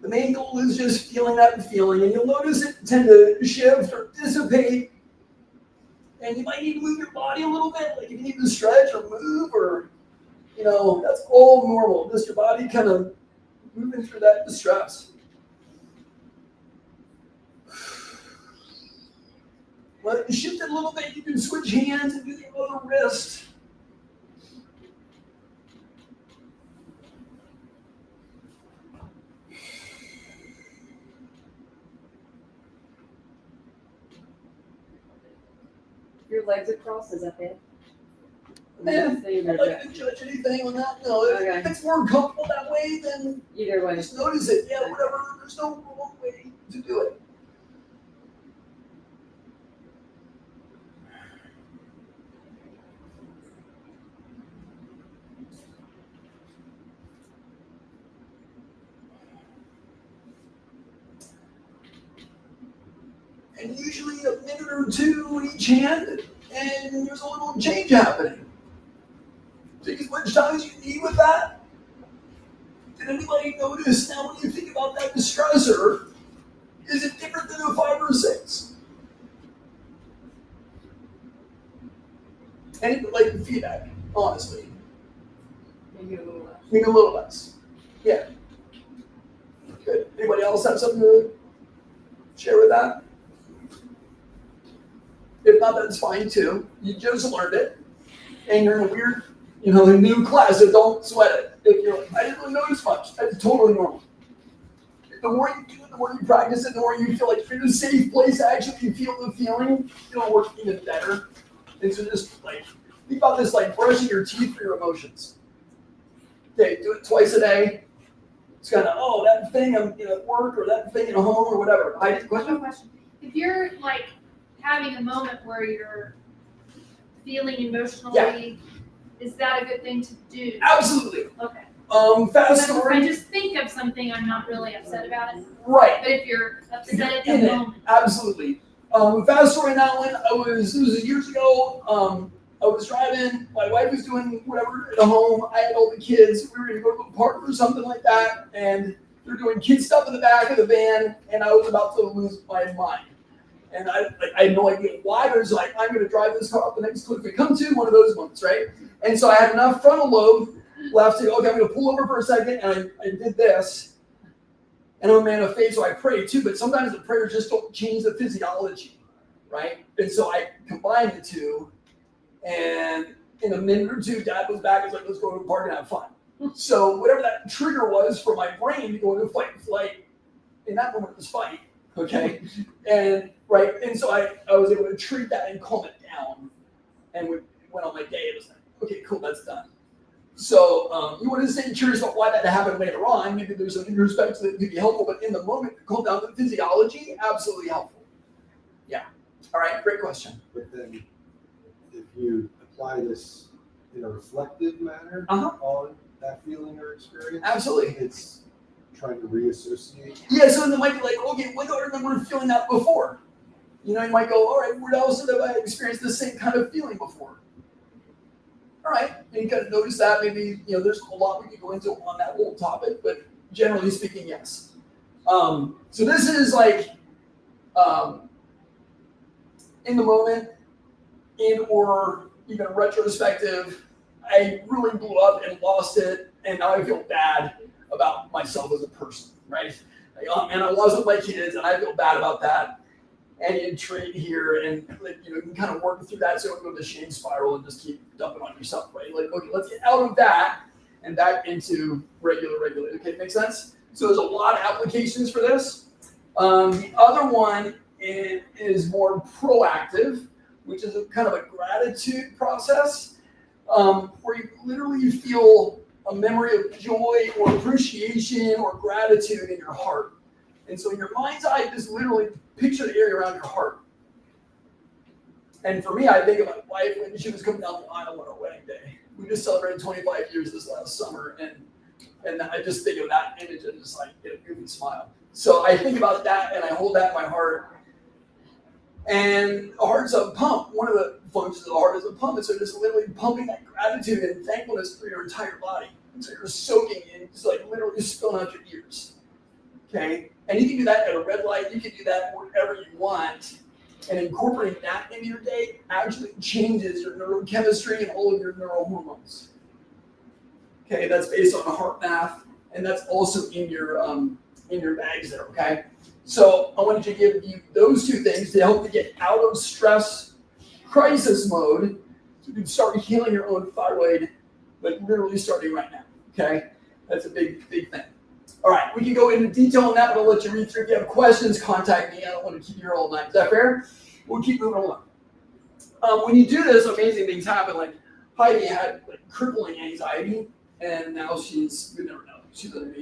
[SPEAKER 1] The main goal is just feeling that feeling, and you'll notice it tend to shift or dissipate. And you might need to move your body a little bit, like if you need to stretch or move, or that's all normal. Just your body kind of moving through that distress. Let it shift it a little bit. You can switch hands and do the other wrist.
[SPEAKER 5] Your legs across, is that bad?
[SPEAKER 1] Man, I don't like to judge anything on that. No, if it's more comfortable that way, then
[SPEAKER 5] Either way.
[SPEAKER 1] just notice it. Yeah, whatever. There's no wrong way to do it. And usually a minute or two each hand, and there's a little change happening. Take as much time as you need with that. Did anybody notice now when you think about that distressor, is it different than a 5 or 6? Any like feedback, honestly.
[SPEAKER 4] Maybe a little less.
[SPEAKER 1] Maybe a little less. Yeah. Good. Anybody else have something to share with that? If not, that's fine too. You just learned it, and you're in a weird, a new class, so don't sweat it. If you're like, I didn't really notice much, that's totally normal. The more you do it, the more you practice it, the more you feel like you're in a safe place, actually you feel the feeling, it'll work even better. And so just like, think about this like brushing your teeth for your emotions. Okay, do it twice a day. It's kind of, that thing I'm at work, or that thing at home, or whatever. I had a question?
[SPEAKER 6] question. If you're like having a moment where you're feeling emotionally, is that a good thing to do?
[SPEAKER 1] Absolutely.
[SPEAKER 6] Okay.
[SPEAKER 1] Fast
[SPEAKER 6] If I
[SPEAKER 1] story.
[SPEAKER 6] just think of something, I'm not really upset about it.
[SPEAKER 1] Right.
[SPEAKER 6] But if you're upset at
[SPEAKER 1] In
[SPEAKER 6] the
[SPEAKER 1] it.
[SPEAKER 6] moment,
[SPEAKER 1] Absolutely. Fast story on that one. It was years ago. I was driving. My wife was doing whatever at home. I had all the kids. We were going to go to a park or something like that, and they're doing kid stuff in the back of the van, and I was about to lose my mind. And I had no idea why, but it was like, I'm going to drive this car up the next cliff we come to, one of those moments, right? And so I had enough frontal lobe left to go, okay, I'm going to pull over for a second, and I did this. And I'm a man of faith, so I pray too, but sometimes the prayers just don't change the physiology, right? And so I combined the two, and in a minute or two, Dad was back, and was like, let's go to the park and have fun. So whatever that trigger was for my brain to go into fight and flight, in that moment it was fight, okay? And so I was able to treat that and calm it down. And we went on my day, it was like, okay, cool, that's done. So you want to stay curious about why that happened later on. Maybe there's some introspective that could be helpful, but in the moment, to calm down the physiology, absolutely helpful. Yeah. All right, great question.
[SPEAKER 2] But then if you apply this in a reflective manner
[SPEAKER 1] Uh-huh.
[SPEAKER 2] on that feeling or experience,
[SPEAKER 1] Absolutely.
[SPEAKER 2] it's trying to reassociate.
[SPEAKER 1] Yeah, so then it might be like, okay, when do I remember feeling that before? You know, you might go, all right, where else have I experienced the same kind of feeling before? All right, and you kind of notice that. Maybe, there's a lot we could go into on that whole topic, but generally speaking, yes. So this is like in the moment, or even retrospective, I really blew up and lost it, and now I feel bad about myself as a person, right? And I wasn't my kids, and I feel bad about that. And you trade here, and you can kind of work through that, so you don't go to the shame spiral and just keep dumping on yourself, right? Like, okay, let's get out of that and back into regular. Okay, make sense? So there's a lot of applications for this. The other one is more proactive, which is a kind of a gratitude process, where you literally feel a memory of joy or appreciation or gratitude in your heart. And so in your mind's eye, just literally picture the area around your heart. And for me, I think of my wife when she was coming down the aisle on our wedding day. We just celebrated 25 years this last summer, and I just think of that image and just like get a goofy smile. So I think about that and I hold that in my heart. And the heart's a pump. One of the functions of the heart is a pump. And so just literally pumping that gratitude and thankfulness through your entire body. And so you're soaking in, just like literally spilling out your ears. Okay? And you can do that at a red light. You can do that wherever you want. And incorporating that into your day actually changes your neurochemistry and all of your neurohormones. Okay, that's based on heart math, and that's also in your bags there. Okay, so I wanted to give you those two things to help you get out of stress crisis mode, so you can start healing your own thyroid, but literally starting right now. Okay, that's a big thing. All right, we can go into detail on that, but I'll let you read through. If you have questions, contact me. I don't want to keep you here all night. Is that fair? We'll keep moving along. When you do this, amazing things happen. Like Heidi had crippling anxiety, and now we never know. She's an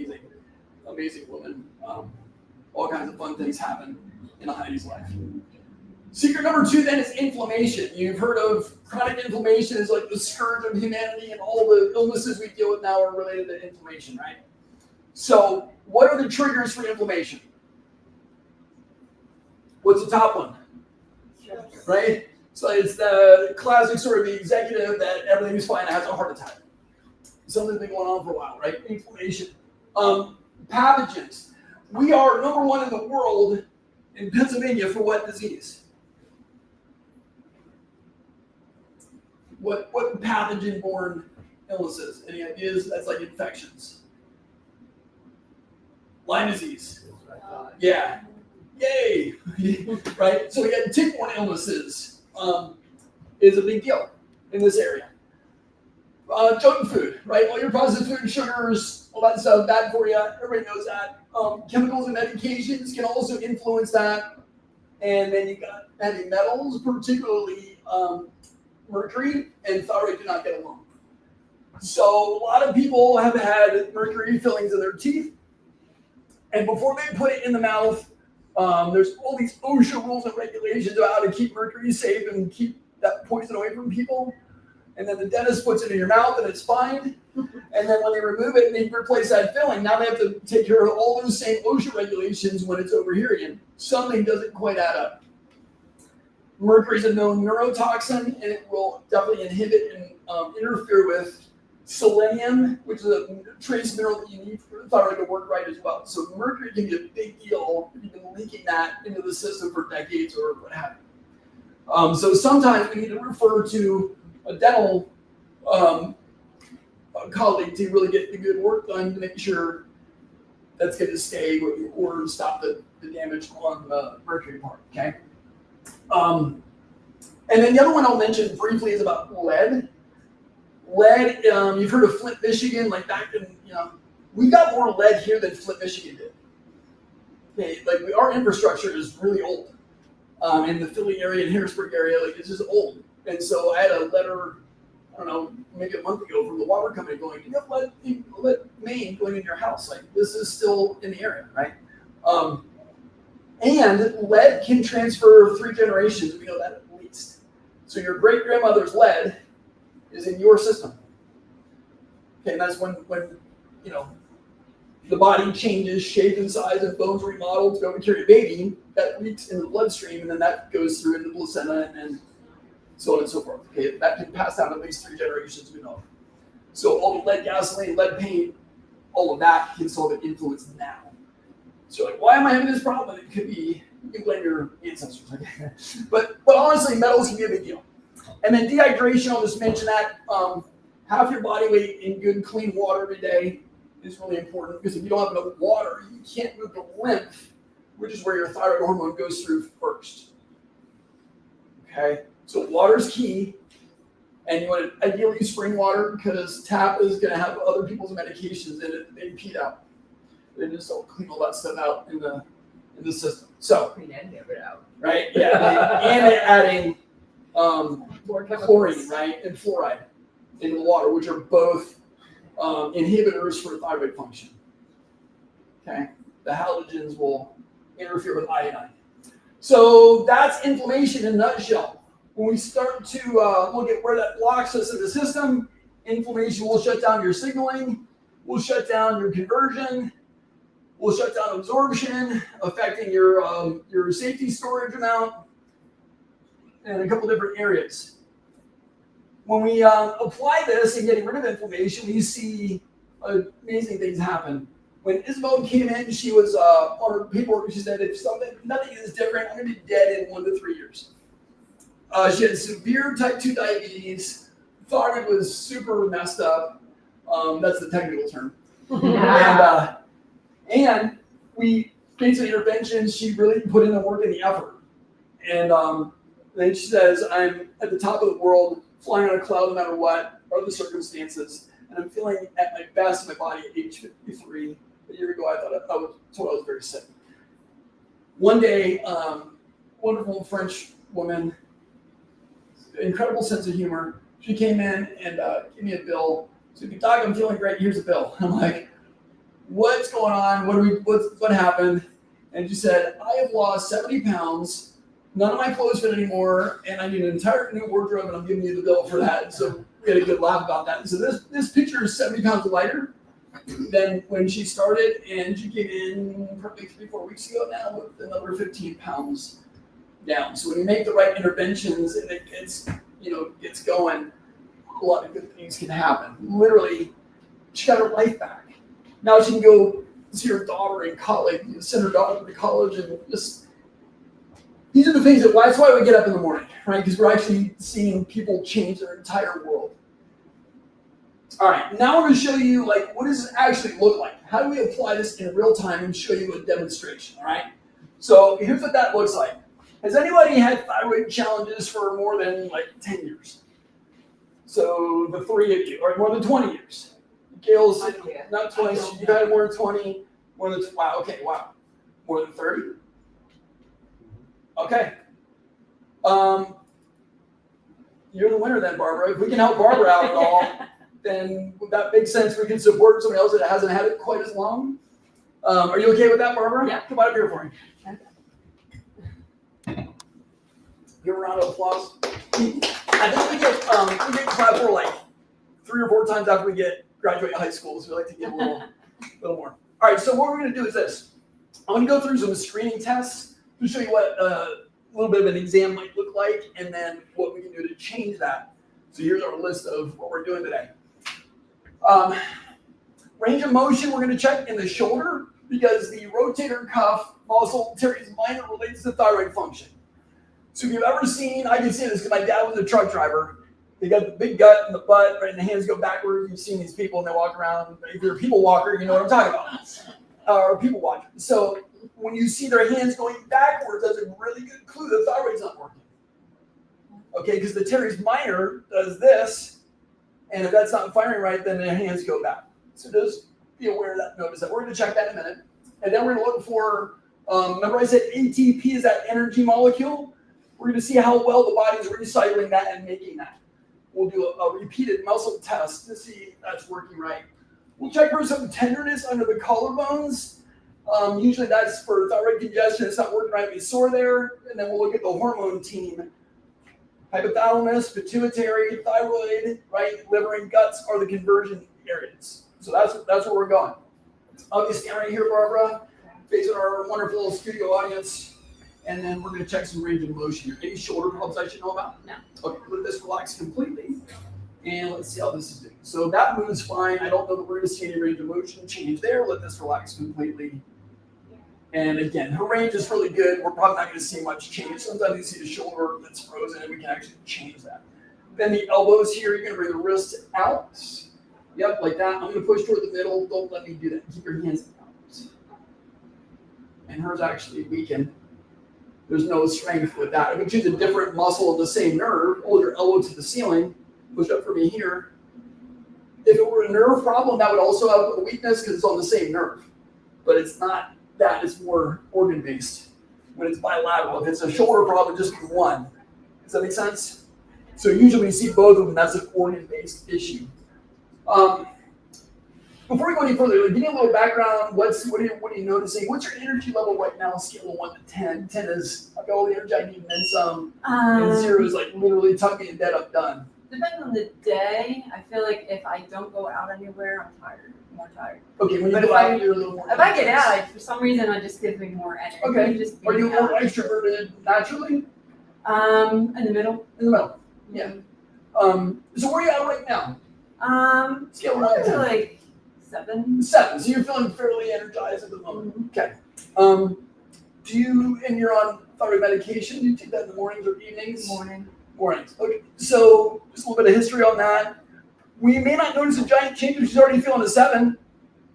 [SPEAKER 1] amazing woman. All kinds of fun things happen in Heidi's life. Secret number 2 then is inflammation. You've heard of chronic inflammation as like the scourge of humanity, and all the illnesses we deal with now are related to inflammation, right? So what are the triggers for inflammation? What's the top one? Right? So it's the classic story of the executive that everything's fine and has a heart attack. Something's been going on for a while, right? Inflammation. Pathogens. We are number 1 in the world in Pennsylvania for what disease? What pathogen-borne illnesses? Any ideas? That's like infections. Lyme disease. Yeah. Yay! Right? So we got tick-borne illnesses is a big deal in this area. Junk food, right? All your processed food, sugars, all that stuff, bad for you. Everybody knows that. Chemicals and medications can also influence that. And then you got heavy metals, particularly mercury and thyroid do not get along. So a lot of people have had mercury fillings in their teeth. And before they put it in the mouth, there's all these OSHA rules and regulations about how to keep mercury safe and keep that poison away from people. and then the dentist puts it in your mouth and it's fine. And then when they remove it and they replace that filling, now they have to take care of all those same OSHA regulations when it's over here again. Something doesn't quite add up. Mercury is a known neurotoxin, and it will definitely inhibit and interfere with selenium, which is a trace mineral that you need for the thyroid to work right as well. So mercury can be a big deal if you've been leaking that into the system for decades or what have you. So sometimes we need to refer to a dental colleague to really get the good work done to make sure that's going to stay or stop the damage on the mercury part, okay? And then the other one I'll mention briefly is about lead. Lead, you've heard of Flint, Michigan, like back in, we got more lead here than Flint, Michigan did. Okay, like our infrastructure is really old. In the Philly area and Harrisburg area, like it's just old. And so I had a letter, I don't know, maybe a month ago from the water company going, you have lead main going in your house. Like this is still in the area, right? And lead can transfer 3 generations. We know that at least. So your great grandmother's lead is in your system. Okay, and that's when the body changes shape and size and bones remodeled to go and carry a baby, that leaks into the bloodstream, and then that goes through into the placenta and so on and so forth. Okay, that can pass down at least 3 generations, we know. So all the lead gasoline, lead paint, all of that can still have an influence now. So like, why am I having this problem? It could be, you can blame your ancestors. but honestly, metals can be a big deal. And then dehydration, I'll just mention that. Half your body weight in good, clean water every day is really important, because if you don't have enough water, you can't move the lymph, which is where your thyroid hormone goes through first. Okay, so water is key, and you want to ideally use spring water, because tap is going to have other people's medications in it. They peed out. They just don't clean all that stuff out in the system. So
[SPEAKER 4] Clean and get it out.
[SPEAKER 1] right, yeah, and they're adding chlorine, right, and fluoride into the water, which are both inhibitors for thyroid function. Okay, the halogens will interfere with iodine. So that's inflammation in a nutshell. When we start to look at where that blocks us in the system, inflammation will shut down your signaling, will shut down your conversion, will shut down absorption, affecting your safety storage amount, and a couple different areas. When we apply this and getting rid of inflammation, we see amazing things happen. When Isabel came in, she was on her paperwork. She said, if nothing is different, I'm going to be dead in 1 to 3 years. She had severe type 2 diabetes. Thyroid was super messed up. That's the technical term. And we made some interventions. She really put in the work and the effort. And then she says, I'm at the top of the world, flying on a cloud no matter what are the circumstances. And I'm feeling at my best in my body at age 53. A year ago, I thought I was very sick. One day, wonderful French woman, incredible sense of humor. She came in and gave me a bill. She said, Doc, I'm feeling great. Here's a bill. I'm like, what's going on? What happened? And she said, I have lost 70 pounds. None of my clothes fit anymore, and I need an entire new wardrobe, and I'm giving you the bill for that. And so we had a good laugh about that. And so this picture is 70 pounds lighter than when she started, and she came in probably 3-4 weeks ago now with another 15 pounds down. So when you make the right interventions and it gets going, a lot of good things can happen. Literally, she got her life back. Now she can go see her daughter in college, send her daughter to college, and just, these are the things that's why we get up in the morning, right? Because we're actually seeing people change their entire world. All right, now I'm going to show you, like, what does this actually look like? How do we apply this in real time and show you a demonstration, all right? So here's what that looks like. Has anybody had thyroid challenges for more than, 10 years? So the 3 of you, or more than 20 years. Gail's not 20, you've had more than 20, more than, wow, more than 30? Okay. You're the winner then, Barbara. If we can help Barbara out at all, then that makes sense. We can support somebody else that hasn't had it quite as long. Are you okay with that, Barbara?
[SPEAKER 5] Yeah.
[SPEAKER 1] Come on up here for me. Give a round of applause. I think we get We get clapped for like 3 or 4 times after we graduate high school, so we like to give a little more. All right, so what we're going to do is this. I'm going to go through some screening tests to show you what a little bit of an exam might look like, and then what we can do to change that. So here's our list of what we're doing today. Range of motion, we're going to check in the shoulder because the rotator cuff muscle teres minor relates to thyroid function. So if you've ever seen, I can see this because my dad was a truck driver. They got the big gut and the butt, right, and the hands go backwards. You've seen these people and they walk around. If you're a people walker, you know what I'm talking about. Or people watcher. So when you see their hands going backwards, that's a really good clue the thyroid's not working. Okay, because the teres minor does this, and if that's not firing right, then their hands go back. So just be aware of that, notice that. We're going to check that in a minute. And then we're going to look for, remember I said ATP is that energy molecule? We're going to see how well the body is recycling that and making that. We'll do a repeated muscle test to see if that's working right. We'll check for some tenderness under the collarbones. Usually that's for thyroid congestion. It's not working right, be sore there. And then we'll look at the hormone team. Hypothalamus, pituitary, thyroid, right? Liver and guts are the conversion areas. So that's where we're going. I'll just stand right here, Barbara, facing our wonderful studio audience. And then we're going to check some range of motion here. Any shoulder problems I should know about?
[SPEAKER 5] No.
[SPEAKER 1] Okay, let this relax completely. And let's see how this is doing. So that moves fine. I don't know that we're going to see any range of motion change there. Let this relax completely. And again, her range is really good. We're probably not going to see much change. Sometimes you see the shoulder that's frozen and we can actually change that. Then the elbows here, you're going to bring the wrists out. Yep, like that. I'm going to push toward the middle. Don't let me do that. Keep your hands out. And hers actually weakened. There's no strength with that. If we choose a different muscle of the same nerve, hold your elbow to the ceiling, push up for me here. If it were a nerve problem, that would also have a weakness because it's on the same nerve. But it's not that, it's more organ-based when it's bilateral. If it's a shoulder problem, just be one. Does that make sense? So usually when you see both of them, that's an organ-based issue. Before we go any further, give me a little background. What are you noticing? What's your energy level right now? Scale of 1 to 10. 10 is I've got all the energy I need and then some. And 0 is like literally tuck me in bed, I'm done.
[SPEAKER 5] Depending on the day, I feel like if I don't go out anywhere, I'm tired, more tired.
[SPEAKER 1] Okay, when you
[SPEAKER 5] But
[SPEAKER 1] go
[SPEAKER 5] if
[SPEAKER 1] out,
[SPEAKER 5] I-
[SPEAKER 1] you're a little more.
[SPEAKER 5] If I get
[SPEAKER 1] intense.
[SPEAKER 5] out, for some reason, it just gives me more energy.
[SPEAKER 1] Okay.
[SPEAKER 5] Just
[SPEAKER 1] Are you
[SPEAKER 5] being
[SPEAKER 1] more
[SPEAKER 5] out.
[SPEAKER 1] extroverted naturally?
[SPEAKER 5] In the middle.
[SPEAKER 1] In the middle. Yeah. So where are you at right now? Scale of 1 to
[SPEAKER 5] Probably
[SPEAKER 1] 10.
[SPEAKER 5] like 7.
[SPEAKER 1] 7. So you're feeling fairly energized at the moment. Okay. Do you, and you're on thyroid medication, do you take that in the mornings or evenings? Mornings. Okay. So just a little bit of history on that. We may not notice a giant change if she's already feeling a 7,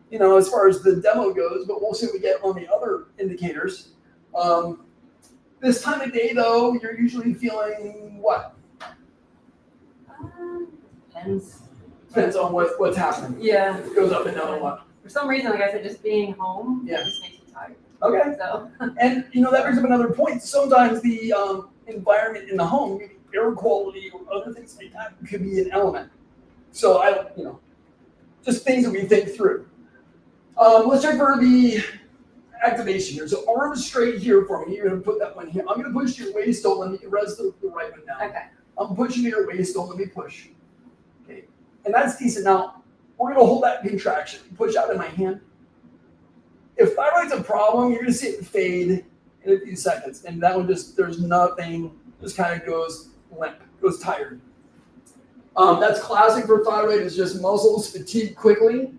[SPEAKER 1] you know, as far as the demo goes, but we'll see what we get on the other indicators. This time of day, though, you're usually feeling what?
[SPEAKER 5] Depends.
[SPEAKER 1] Depends on what's happening.
[SPEAKER 5] Yeah.
[SPEAKER 1] It goes up and down a lot.
[SPEAKER 5] For some reason, like I said, just being home,
[SPEAKER 1] Yeah.
[SPEAKER 5] it just makes me tired.
[SPEAKER 1] Okay.
[SPEAKER 5] So.
[SPEAKER 1] And, you know, that brings up another point. Sometimes the environment in the home, maybe air quality or other things like that, could be an element. So just things that we think through. Let's check for the activation here. So arms straight here for me. You're going to put that one here. I'm going to push to your waist. Don't let me rest the right one down.
[SPEAKER 5] Okay.
[SPEAKER 1] I'm pushing to your waist. Don't let me push. Okay. And that's decent. Now, we're going to hold that contraction. Push out in my hand. If thyroid's a problem, you're going to see it fade in a few seconds. And that one there's nothing, just kind of goes limp, goes tired. That's classic for thyroid, is just muscles fatigue quickly.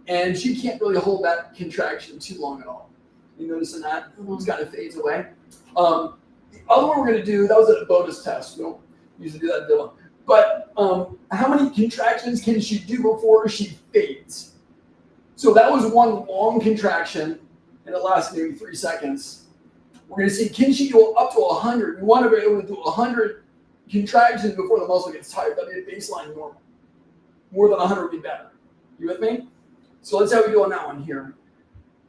[SPEAKER 1] And she can't really hold that contraction too long at all. You noticing that?
[SPEAKER 5] Mm-hmm.
[SPEAKER 1] It kind of fades away. The other one we're going to do, that was a bonus test. We don't usually do that Dylan. But how many contractions can she do before she fades? So that was one long contraction, and it lasted maybe 3 seconds. We're going to see, can she go up to 100? We want to be able to do 100 contractions before the muscle gets tired. That'd be a baseline normal. More than 100 would be better. You with me? So let's see how we do on that one here.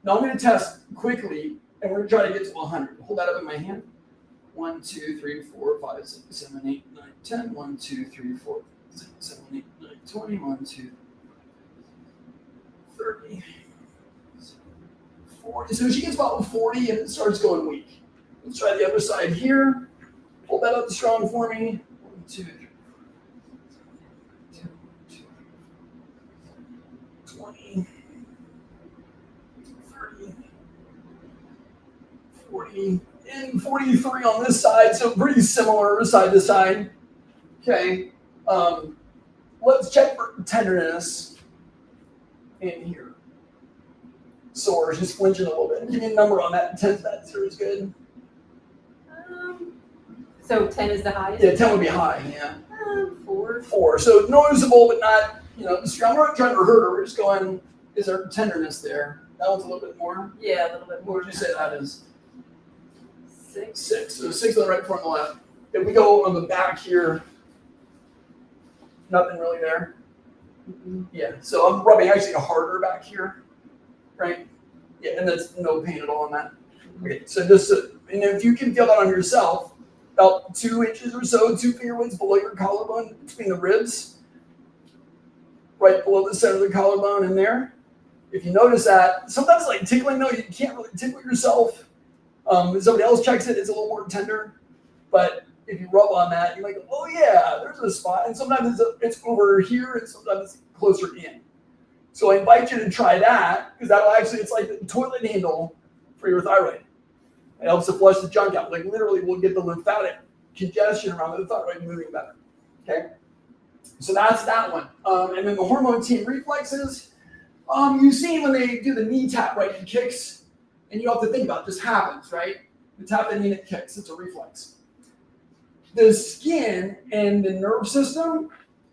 [SPEAKER 1] Now I'm going to test quickly, and we're going to try to get to 100. Hold that up in my hand. 1, 2, 3, 4, 5, 6, 7, 8, 9, 10. 1, 2, 3, 4, 6, 7, 8, 9, 20. 1, 2, 30. 40. So she gets about 40 and it starts going weak. Let's try the other side here. Hold that up strong for me. 1, 2, 3, 20, 30, 40, and 43 on this side, so pretty similar side to side. Okay, let's check for tenderness in here. Sore, just flinching a little bit. Give me a number on that. 10 to that 0 is good.
[SPEAKER 5] So 10 is the highest?
[SPEAKER 1] Yeah, 10 would be high, yeah.
[SPEAKER 5] 4.
[SPEAKER 1] 4, so noticeable, but not, I'm not trying to hurt her. We're just going, is there tenderness there? That one's a little bit more.
[SPEAKER 5] Yeah, a little bit
[SPEAKER 1] What
[SPEAKER 5] more.
[SPEAKER 1] would you say that is?
[SPEAKER 5] 6.
[SPEAKER 1] 6. So 6 on the right, 4 on the left. If we go on the back here, nothing really there. Yeah, so I'm rubbing actually harder back here, right? Yeah, and that's no pain at all on that. Okay, so just, and if you can feel that on yourself, about 2 inches or so, 2 finger widths below your collarbone, between the ribs, right below the center of the collarbone in there. If you notice that, sometimes it's like tickling, no, you can't really tickle yourself. If somebody else checks it, it's a little more tender. But if you rub on that, you're like, oh yeah, there's a spot. And sometimes it's over here, and sometimes it's closer in. So I invite you to try that, because that'll actually, it's like the toilet handle for your thyroid. It helps to flush the junk out. Like literally, we'll get the lymphatic congestion around the thyroid moving better. Okay, so that's that one. And then the hormone team reflexes. You see when they do the knee tap, right? It kicks, and you don't have to think about it. Just happens, right? You tap the knee and it kicks. It's a reflex. The skin and the nerve system,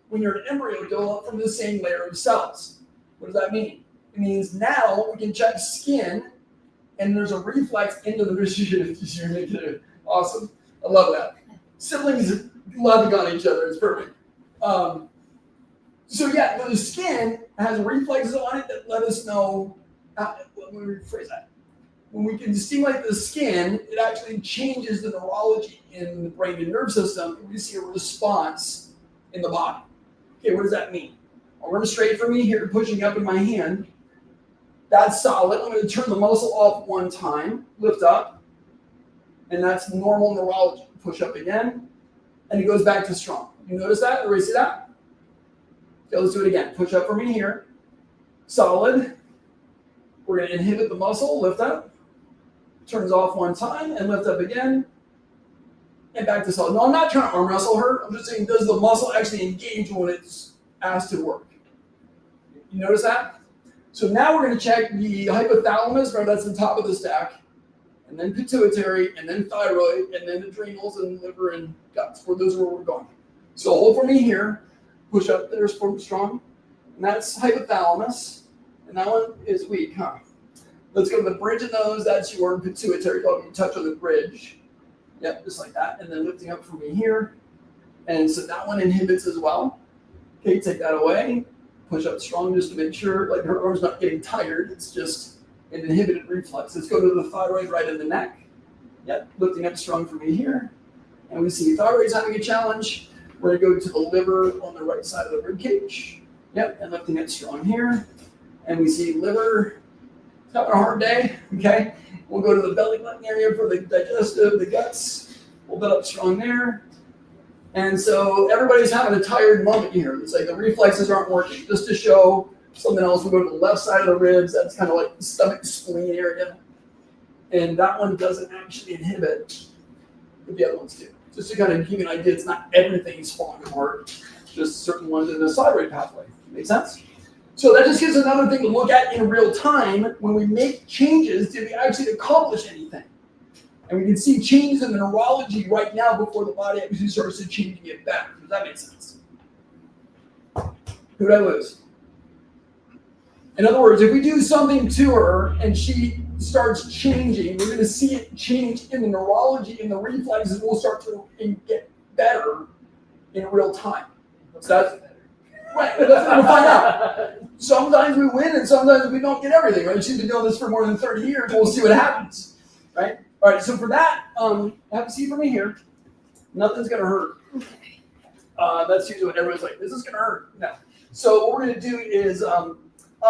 [SPEAKER 1] when you're an embryo, develop from the same layer of cells. What does that mean? It means now we can check skin, and there's a reflex into the machine. Awesome. I love that. Siblings loving on each other. It's perfect. So yeah, the skin has reflexes on it that let us know, let me rephrase that. When we can stimulate the skin, it actually changes the neurology in the brain and nerve system, and we see a response in the body. Okay, what does that mean? Arm straight for me here, pushing up in my hand. That's solid. I'm going to turn the muscle off one time, lift up, and that's normal neurology. Push up again, and it goes back to strong. You notice that? Everybody see that? Okay, let's do it again. Push up for me here. Solid. We're going to inhibit the muscle, lift up, turns off one time, and lift up again, and back to solid. No, I'm not trying to arm wrestle her. I'm just saying, does the muscle actually engage when it's asked to work? You notice that? So now we're going to check the hypothalamus, right? That's the top of the stack, and then pituitary, and then thyroid, and then adrenals, and liver, and guts. Those are where we're going. So hold for me here. Push up there, strong. And that's hypothalamus. And that one is weak, huh? Let's go to the bridge of nose. That's your pituitary. Oh, you touch on the bridge. Yep, just like that. And then lifting up for me here. And so that one inhibits as well. Okay, take that away. Push up strong just to make sure, like her arm's not getting tired. It's just an inhibited reflex. Let's go to the thyroid right in the neck. Yep, lifting up strong for me here. And we see thyroid's having a challenge. We're going to go to the liver on the right side of the rib cage. Yep, and lifting it strong here. And we see liver having a hard day. Okay, we'll go to the belly button area for the digestive, the guts. Hold that up strong there. And so everybody's having a tired moment here. It's like the reflexes aren't working. Just to show something else, we'll go to the left side of the ribs. That's kind of like the stomach spleen area. And that one doesn't actually inhibit, but the other ones do. Just to kind of give you an idea, it's not everything's falling apart, just certain ones in the thyroid pathway. Make sense? So that just gives another thing to look at in real time when we make changes. Did we actually accomplish anything? And we can see changes in the neurology right now before the body actually starts to change and get better. Does that make sense? Who did I lose? In other words, if we do something to her and she starts changing, we're going to see it change in the neurology and the reflexes will start to get better in real time. So that's right. That's what we'll find out. Sometimes we win and sometimes we don't get everything. Right? She's been doing this for more than 30 years. We'll see what happens. Right? All right. So for that, have a seat for me here. Nothing's going to hurt. That's usually what everyone's like. This is going to hurt. No. So what we're going to do is I'm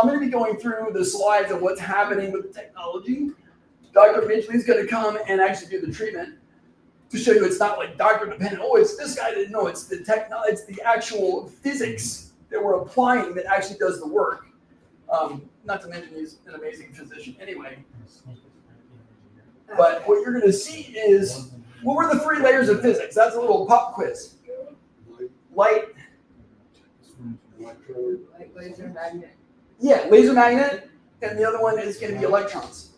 [SPEAKER 1] going to be going through the slides of what's happening with the technology. Dr. Mitchell is going to come and actually do the treatment to show you it's not like doctor dependent. Oh, it's this guy didn't know. It's the it's the actual physics that we're applying that actually does the work. Not to mention he's an amazing physician anyway. But what you're going to see is, what were the 3 layers of physics? That's a little pop quiz. Light.
[SPEAKER 2] Electrode.
[SPEAKER 4] Like laser magnet.
[SPEAKER 1] Yeah, laser magnet. And the other one is going to be electrons.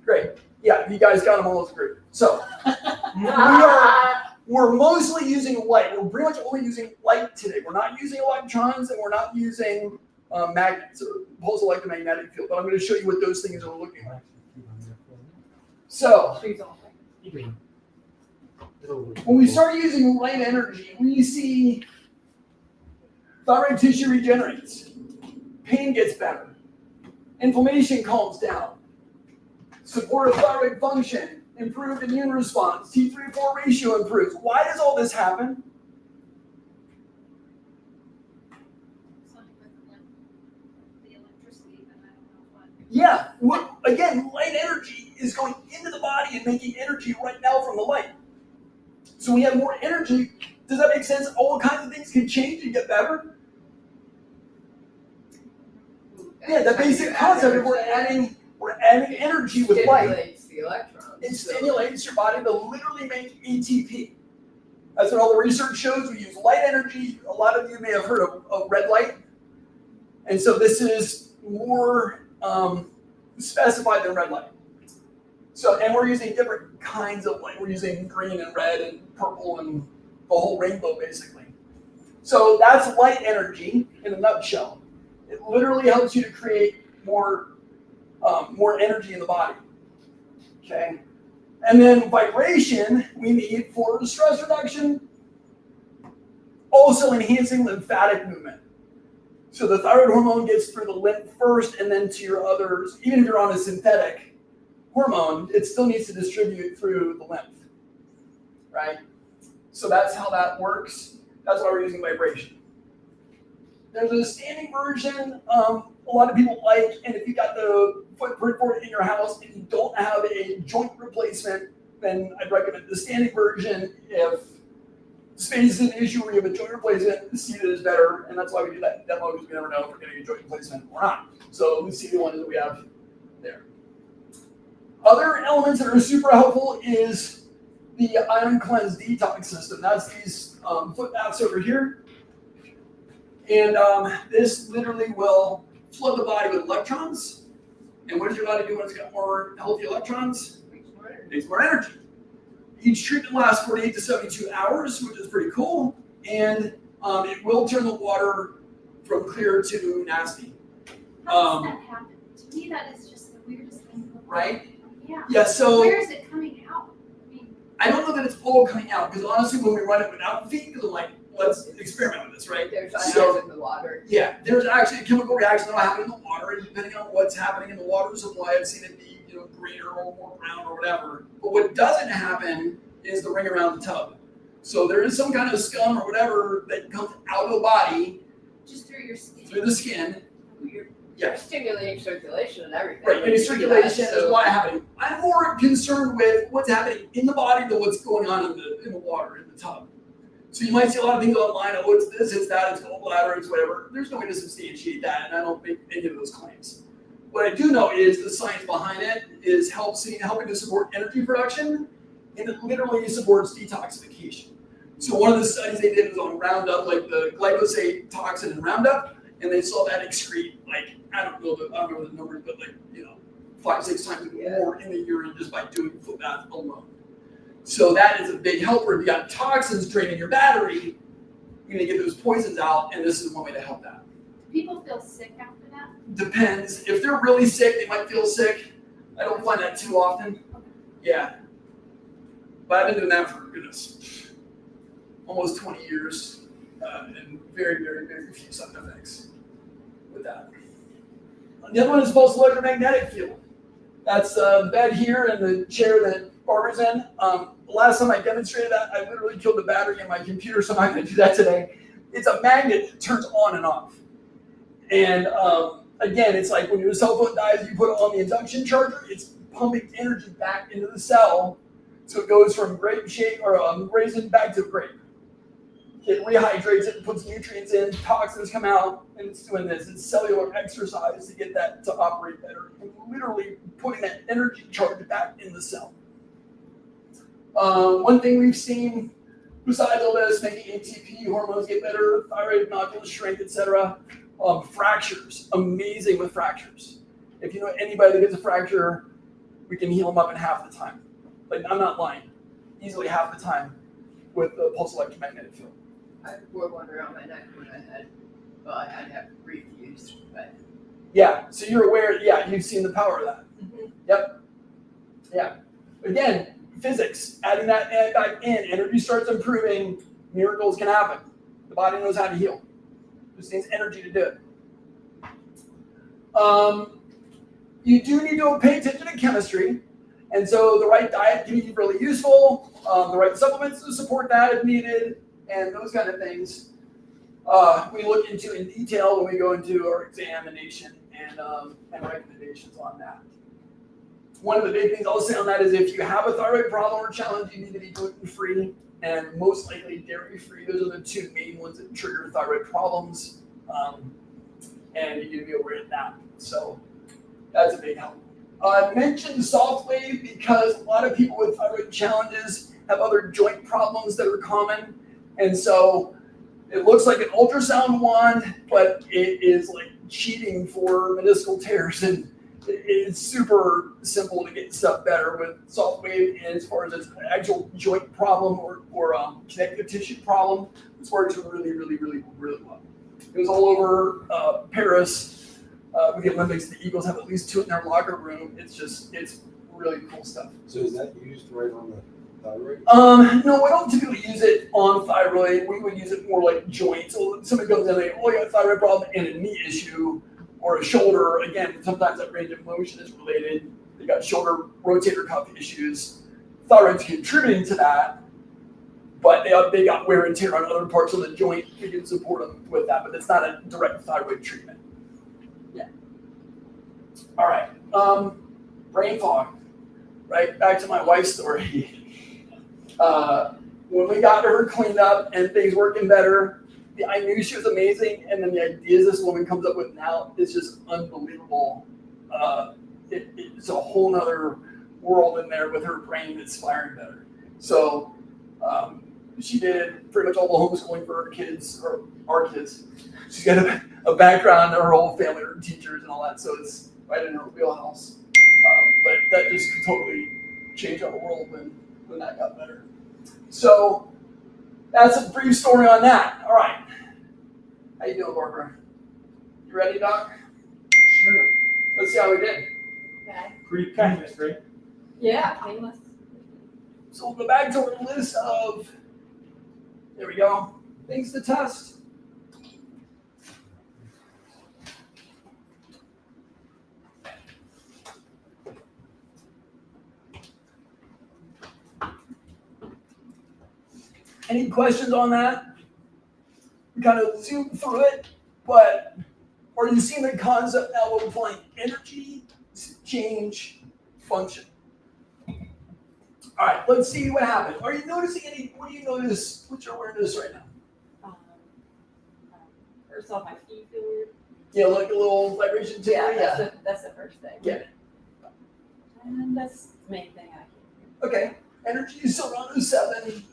[SPEAKER 1] Great. Yeah, you guys got them all as a group. So we're mostly using light. We're pretty much only using light today. We're not using electrons and we're not using magnets or pulse electromagnetic field. But I'm going to show you what those things are looking like. So when we start using light energy, we see thyroid tissue regenerates, pain gets better, inflammation calms down, support of thyroid function, improved immune response, T3-4 ratio improves. Why does all this happen?
[SPEAKER 6] Something with like the electricity, but I don't know what.
[SPEAKER 1] Yeah, well, again, light energy is going into the body and making energy right now from the light. So we have more energy. Does that make sense? All kinds of things can change and get better. Yeah, the basic concept is we're adding energy with light.
[SPEAKER 4] Stimulates the electrons.
[SPEAKER 1] It stimulates your body to literally make ATP. That's what all the research shows. We use light energy. A lot of you may have heard of red light. And so this is more specified than red light. So, and we're using different kinds of light. We're using green and red and purple and the whole rainbow, basically. So that's light energy in a nutshell. It literally helps you to create more energy in the body. Okay? And then vibration we need for stress reduction, also enhancing lymphatic movement. So the thyroid hormone gets through the lymph first and then to your others. Even if you're on a synthetic hormone, it still needs to distribute through the lymph, right? So that's how that works. That's why we're using vibration. There's a standing version a lot of people like, and if you got the footprint for it in your house and you don't have a joint replacement, then I'd recommend the standing version. If space is an issue where you have a joint replacement, the seated is better, and that's why we do that demo, because we never know if we're getting a joint replacement or not. So the seated one is what we have there. Other elements that are super helpful is the ion cleanse detox system. That's these foot baths over here. And this literally will flood the body with electrons. And what does your body do when it's got more healthy electrons? It makes more energy. Each treatment lasts 48 to 72 hours, which is pretty cool. And it will turn the water from clear to nasty.
[SPEAKER 6] How does that happen? To me, that is just the weirdest thing.
[SPEAKER 1] Right?
[SPEAKER 6] Yeah.
[SPEAKER 1] Yeah, so
[SPEAKER 6] Where is it coming out? I mean,
[SPEAKER 1] I don't know that it's all coming out, because honestly, when we run it without feet, because I'm like, let's experiment with this, right?
[SPEAKER 4] There's
[SPEAKER 1] So-
[SPEAKER 4] ions in the water.
[SPEAKER 1] Yeah, there's actually a chemical reaction that'll happen in the water, and depending on what's happening in the water supply, I've seen it be greener or more brown or whatever. But what doesn't happen is the ring around the tub. So there is some kind of scum or whatever that comes out of the body
[SPEAKER 6] just through your skin.
[SPEAKER 1] through the skin.
[SPEAKER 4] You're
[SPEAKER 1] Yeah,
[SPEAKER 4] stimulating circulation and everything.
[SPEAKER 1] right.
[SPEAKER 4] when
[SPEAKER 1] And
[SPEAKER 4] you do
[SPEAKER 1] circulation
[SPEAKER 4] that,
[SPEAKER 1] is
[SPEAKER 4] so-
[SPEAKER 1] what's happening. I'm more concerned with what's happening in the body than what's going on in the water, in the tub. So you might see a lot of things online, oh, it's this, it's that, it's gallbladder, it's whatever. There's no way to substantiate that, and I don't make any of those claims. What I do know is the science behind it is helping to support energy production, and it literally supports detoxification. So one of the studies they did was on Roundup, like the glyphosate toxin in Roundup, and they saw that excrete, like, I don't know the numbers, but like, 5-6 times more in the urine just by doing foot bath alone. So that is a big helper. If you got toxins draining your battery, you're gonna get those poisons out, and this is one way to help that.
[SPEAKER 6] Do people feel sick after that?
[SPEAKER 1] Depends. If they're really sick, they might feel sick. I don't find that too often. Yeah. But I've been doing that for, goodness, almost 20 years, and very, very, very few side effects with that. The other one is pulse electromagnetic field. That's the bed here and the chair that Barbara's in. The last time I demonstrated that, I literally killed the battery in my computer, so I'm not going to do that today. It's a magnet that turns on and off. And again, it's like when your cell phone dies, you put it on the induction charger, it's pumping energy back into the cell, so it goes from grape shape or raisin back to grape. it rehydrates it, puts nutrients in, toxins come out, and it's doing this. It's cellular exercise to get that to operate better, and literally putting that energy charge back in the cell. One thing we've seen, besides all this, making ATP hormones get better, thyroid nodules shrink, etc. Fractures, amazing with fractures. If you know anybody that gets a fracture, we can heal them up in half the time. Like, I'm not lying, easily half the time with the pulse electromagnetic field.
[SPEAKER 4] I wore one around my neck when I had to have refused, but.
[SPEAKER 1] Yeah, so you're aware, yeah, you've seen the power of that.
[SPEAKER 4] Mhm.
[SPEAKER 1] Yep. Yeah. Again, physics, adding that back in, energy starts improving, miracles can happen. The body knows how to heal. Just needs energy to do it. You do need to pay attention to chemistry, and so the right diet can be really useful, the right supplements to support that if needed, and those kind of things. We look into in detail when we go into our examination and recommendations on that. One of the big things I'll say on that is if you have a thyroid problem or challenge, you need to be gluten-free and most likely dairy-free. Those are the two main ones that trigger thyroid problems, and you need to be aware of that. So that's a big help. I mentioned soft wave because a lot of people with thyroid challenges have other joint problems that are common, and so it looks like an ultrasound wand, but it is like cheating for meniscal tears, and it's super simple to get stuff better with soft wave. And as far as its actual joint problem or connective tissue problem, this works really, really, really, really well. It was all over Paris with the Olympics. The Eagles have at least 2 in their locker room. It's really cool stuff.
[SPEAKER 2] So is that used right on the thyroid?
[SPEAKER 1] No, we don't typically use it on thyroid. We would use it more like joints. So somebody comes in and oh, you got a thyroid problem and a knee issue or a shoulder. Again, sometimes that range of motion is related. They got shoulder rotator cuff issues. Thyroid's contributing to that, but they got wear and tear on other parts of the joint. We can support them with that, but it's not a direct thyroid treatment. Yeah. All right. Brain fog. Right, back to my wife's story. When we got her cleaned up and things working better, I knew she was amazing, and then the ideas this woman comes up with now is just unbelievable. It's a whole nother world in there with her brain that's firing better. So she did pretty much all the homeschooling for her kids, or our kids. She's got a background, her whole family are teachers and all that, so it's right in her wheelhouse. But that just totally changed our world when that got better. So that's a brief story on that. All right. How you doing, Barbara? You ready, Doc?
[SPEAKER 7] Sure.
[SPEAKER 1] Let's see how we did.
[SPEAKER 4] Okay.
[SPEAKER 7] Pretty painless, right?
[SPEAKER 4] Yeah, painless.
[SPEAKER 1] So we'll go back to our list of, there we go, things to test. Any questions on that? We kind of zoomed through it, but are you seeing the concept now of applying energy to change function? All right, let's see what happened. Are you noticing what do you notice? What's your awareness right now?
[SPEAKER 5] First off, my feet feel weird.
[SPEAKER 1] Yeah, like a little vibration too.
[SPEAKER 5] Yeah, that's the first thing.
[SPEAKER 1] Yeah.
[SPEAKER 5] And that's the main thing I can
[SPEAKER 1] Okay. Energy is still around 7.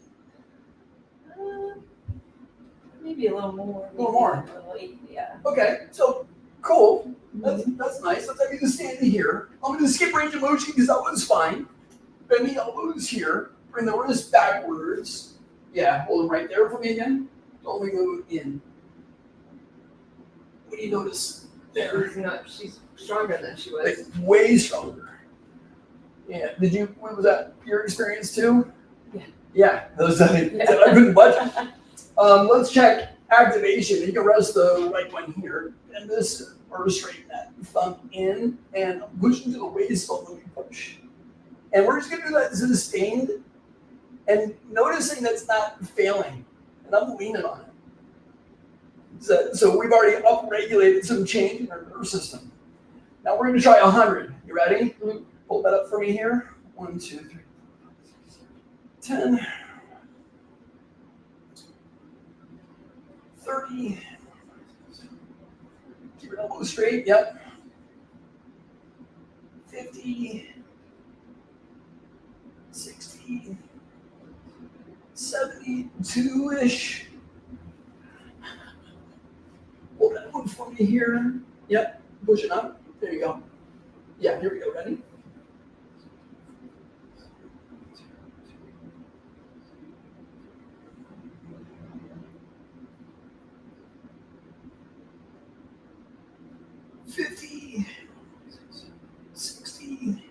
[SPEAKER 5] maybe a little more.
[SPEAKER 1] A little more.
[SPEAKER 5] A little 8, yeah.
[SPEAKER 1] Okay, so cool. That's nice. Let's have you just stand here. I'm going to skip range of motion because that one's fine. Bend the elbows here. Bring the wrist backwards. Yeah, hold them right there for me again. Don't we go in. What do you notice there?
[SPEAKER 4] She's stronger than she was.
[SPEAKER 1] Like way stronger. Yeah. What was that your experience too?
[SPEAKER 5] Yeah.
[SPEAKER 1] Yeah. I couldn't budge. Let's check activation. You can rest the right one here. And this, or straighten that thumb in and push into the waist bone when we push. And we're just gonna do that sustained and noticing that's not failing. And I'm leaning on it. So we've already upregulated some change in our nervous system. Now we're gonna try 100. You ready?
[SPEAKER 5] Mm-hmm.
[SPEAKER 1] Hold that up for me here. 1, 2, 3, 4, 5, 6, 7, 10. 30. Keep your elbow straight, yep. 50, 60, 72-ish. Hold that one for me here. Yep, push it up. There you go. Yeah, here we go. Ready? $50, 60,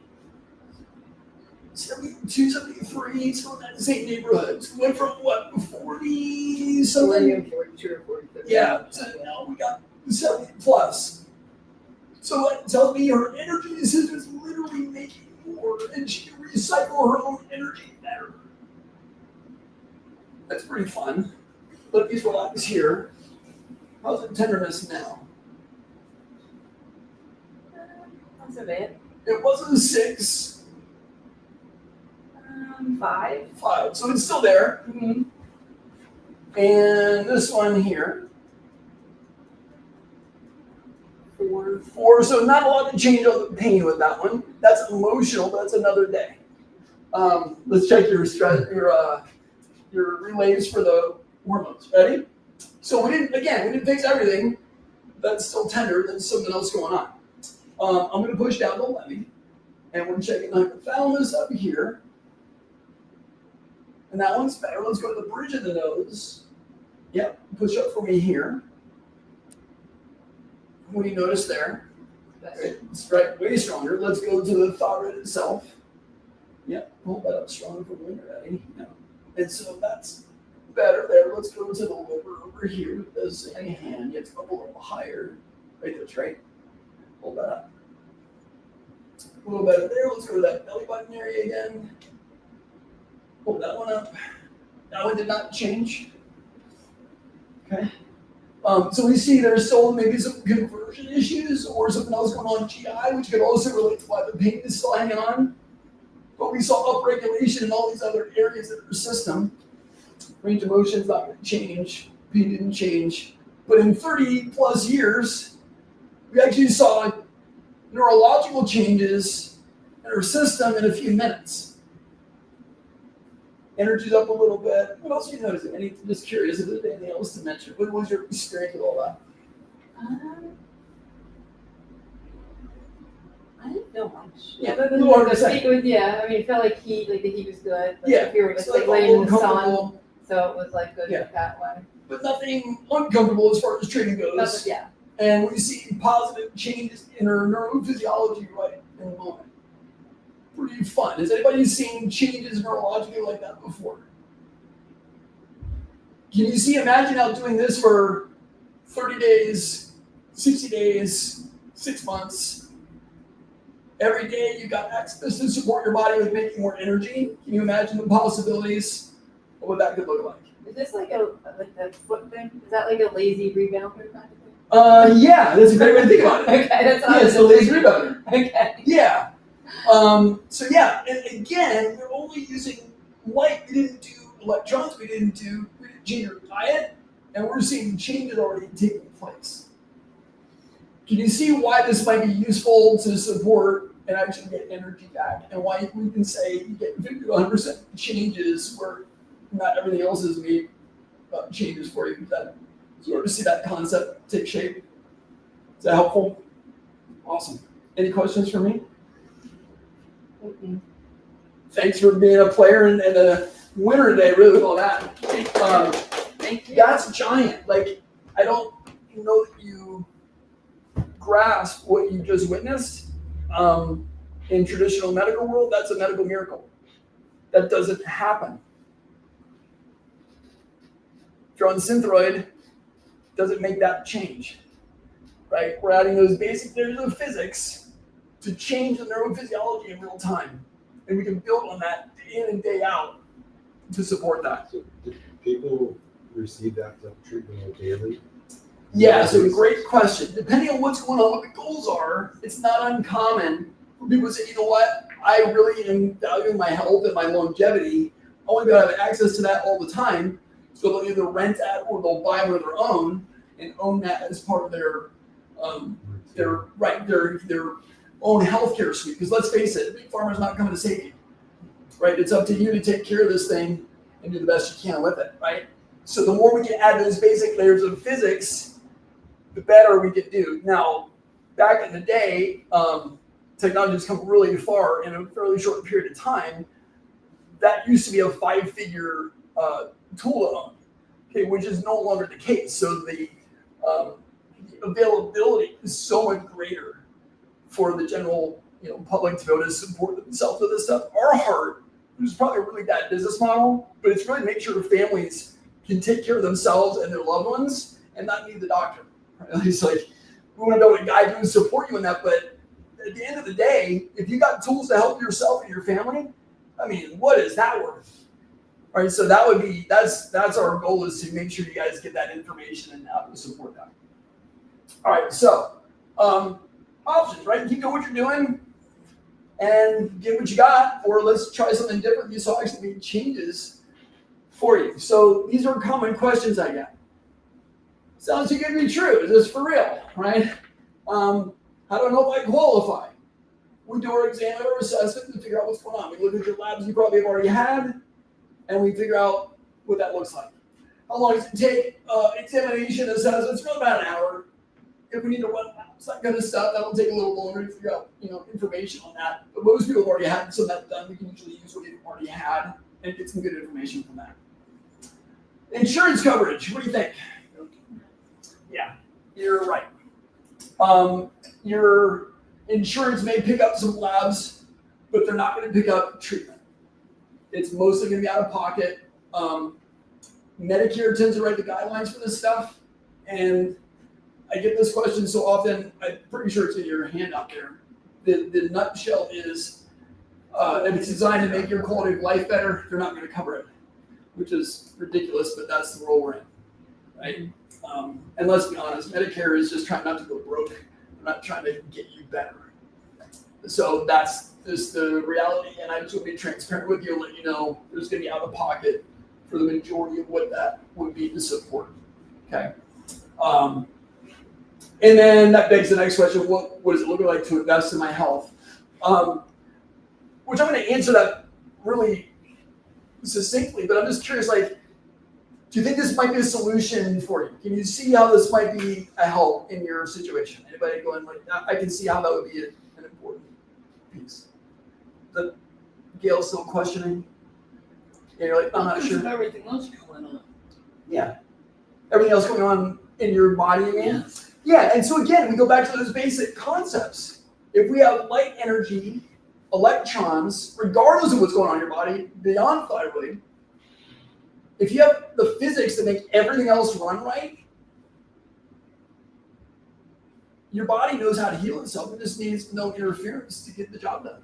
[SPEAKER 1] 72, 73, so in that same neighborhood. So we went from what, 40 something?
[SPEAKER 4] 40 and 42 or 43.
[SPEAKER 1] Yeah, so now we got 70 plus. So what tells me her energy system is literally making more and she can recycle her own energy better. That's pretty fun. Let these relax here. How's the tenderness now?
[SPEAKER 5] Not so bad.
[SPEAKER 1] It wasn't 6,
[SPEAKER 5] 5.
[SPEAKER 1] 5, so it's still there.
[SPEAKER 5] Mm-hmm.
[SPEAKER 1] And this one here,
[SPEAKER 5] 4.
[SPEAKER 1] 4, so not a lot to change on the pain with that one. That's emotional, but that's another day. Let's check your stress, your relays for the hormones. Ready? So we didn't fix everything. That's still tender. There's something else going on. I'm going to push down the levy, and we're checking the hypothalamus up here. And that one's better. Let's go to the bridge of the nose. Yep, push up for me here. What do you notice there? It's right, way stronger. Let's go to the thyroid itself. Yep, hold that up stronger for when you're ready. Yeah. And so that's better there. Let's go to the liver over here with the same hand. You have to go up a little higher. Right, that's right. Hold that up. A little better there. Let's go to that belly button area again. Hold that one up. That one did not change. Okay. So we see there's still maybe some conversion issues or something else going on in GI, which could also relate to why the pain is still hanging on. But we saw upregulation in all these other areas of her system. Range of motion is not going to change. Pain didn't change. But in 30 plus years, we actually saw neurological changes in her system in a few minutes. Energy's up a little bit. What else are you noticing? Just curious if there's anything else to mention. What was your experience with all that?
[SPEAKER 5] I didn't feel much.
[SPEAKER 1] Yeah,
[SPEAKER 5] Other than
[SPEAKER 1] you are
[SPEAKER 5] the
[SPEAKER 1] saying.
[SPEAKER 5] heat was, yeah, I mean, it felt like heat, like the heat was good. Like
[SPEAKER 1] Yeah,
[SPEAKER 5] if you were just
[SPEAKER 1] so
[SPEAKER 5] like
[SPEAKER 1] a
[SPEAKER 5] laying in
[SPEAKER 1] little
[SPEAKER 5] the sun,
[SPEAKER 1] uncomfortable,
[SPEAKER 5] so it was like good
[SPEAKER 1] Yeah.
[SPEAKER 5] that way.
[SPEAKER 1] but nothing uncomfortable as far as training goes.
[SPEAKER 5] That's, yeah.
[SPEAKER 1] And we see positive changes in her neurophysiology right in the moment. Pretty fun. Has anybody seen changes neurologically like that before? Can you see, imagine now doing this for 30 days, 60 days, 6 months. Every day you got access to support your body with making more energy. Can you imagine the possibilities of what that could look like?
[SPEAKER 5] Is this like that foot thing? Is that like a lazy rebounder kind of thing?
[SPEAKER 1] Yeah, that's a great way to think about it.
[SPEAKER 5] Okay, that's
[SPEAKER 1] Yeah, it's the lazy rebounder.
[SPEAKER 5] Okay.
[SPEAKER 1] Yeah. So yeah, and again, we're only using light. We didn't do electrons. We didn't change your diet, and we're seeing changes already taking place. Can you see why this might be useful to support and actually get energy back, and why we can say you get 50 to 100% changes where not everything else is made changes for you? That sort of see that concept take shape. Is that helpful? Awesome. Any questions for me?
[SPEAKER 5] Mm-mm.
[SPEAKER 1] Thanks for being a player and a winner today, really, with all that.
[SPEAKER 5] Thank you.
[SPEAKER 1] That's giant. Like, I don't know that you grasp what you just witnessed. In traditional medical world, that's a medical miracle. That doesn't happen. If you're on Thyroid, doesn't make that change, right? We're adding those basic theories of physics to change the neurophysiology in real time. And we can build on that day in and day out to support that.
[SPEAKER 2] So do people receive that type of treatment daily?
[SPEAKER 1] Yeah, so great question. Depending on what's going on, what the goals are, it's not uncommon for people to say, you know what, I really am valuing my health and my longevity. I want to be able to have access to that all the time. So they'll either rent that or they'll buy one of their own and own that as part of their own healthcare suite. Because let's face it, big pharma's not coming to save you, right? It's up to you to take care of this thing and do the best you can with it, right? So the more we can add those basic layers of physics, the better we can do. Now, back in the day, technology has come really far in a fairly short period of time. That used to be a 5-figure tool to own, okay, which is no longer the case. So the availability is so much greater for the general public to be able to support themselves with this stuff. Our heart, which is probably a really bad business model, but it's really make sure families can take care of themselves and their loved ones and not need the doctor. Right? It's like we want to be able to guide you and support you in that, but at the end of the day, if you got tools to help yourself and your family, I mean, what is that worth? All right, so that's our goal, is to make sure you guys get that information and how to support that. All right, so options, right? Keep doing what you're doing and get what you got, or let's try something different. These will actually make changes for you. So these are common questions I get. Sounds too good to be true. Is this for real, right? How do I know if I qualify? We do our exam or assessment and figure out what's going on. We look at your labs you probably have already had, and we figure out what that looks like. How long does it take? Examination assessment, it's really about an hour. If we need to run labs, that kind of stuff, that'll take a little longer to figure out, information on that. But most people have already had some of that done. We can usually use what we've already had and get some good information from that. Insurance coverage, what do you think? Yeah, you're right. Your insurance may pick up some labs, but they're not going to pick up treatment. It's mostly going to be out of pocket. Medicare tends to write the guidelines for this stuff, and I get this question so often. I'm pretty sure it's in your hand out there. The nutshell is, if it's designed to make your quality of life better, they're not going to cover it, which is ridiculous, but that's the world we're in, right? And let's be honest, Medicare is just trying not to go broke. They're not trying to get you better. So that's just the reality, and I just want to be transparent with you and let you know there's going to be out of pocket for the majority of what that would be to support. Okay. And then that begs the next question: what does it look like to invest in my health? Which I'm going to answer that really succinctly, but I'm just curious, do you think this might be a solution for you? Can you see how this might be a help in your situation? Anybody going I can see how that would be an important piece. But Gail's still questioning. Yeah, you're like, I'm not sure.
[SPEAKER 4] Everything else going on.
[SPEAKER 1] Yeah. Everything else going on in your body again?
[SPEAKER 4] Yes.
[SPEAKER 1] Yeah, and so again, we go back to those basic concepts. If we have light energy, electrons, regardless of what's going on in your body, beyond thyroid, if you have the physics that make everything else run right, your body knows how to heal itself. It just needs no interference to get the job done.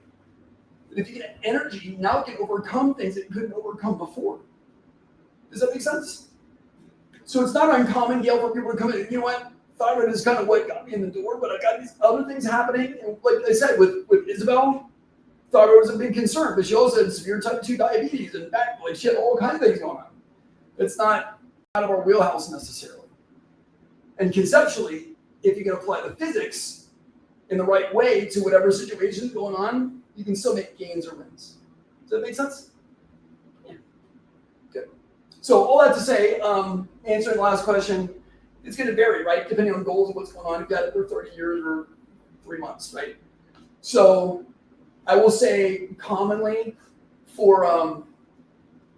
[SPEAKER 1] But if you get energy, now it can overcome things it couldn't overcome before. Does that make sense? So it's not uncommon, Gail, for people to come in. You know what? Thyroid is kind of what got me in the door, but I got these other things happening. And like I said, with Isabel, thyroid was a big concern, but she also had severe type 2 diabetes and back, she had all kinds of things going on. It's not out of our wheelhouse necessarily. And conceptually, if you can apply the physics in the right way to whatever situation is going on, you can still make gains or wins. Does that make sense? Yeah. Good. So all that to say, answering the last question, it's going to vary, right? Depending on goals and what's going on. You've got it for 30 years or 3 months, right? So I will say commonly for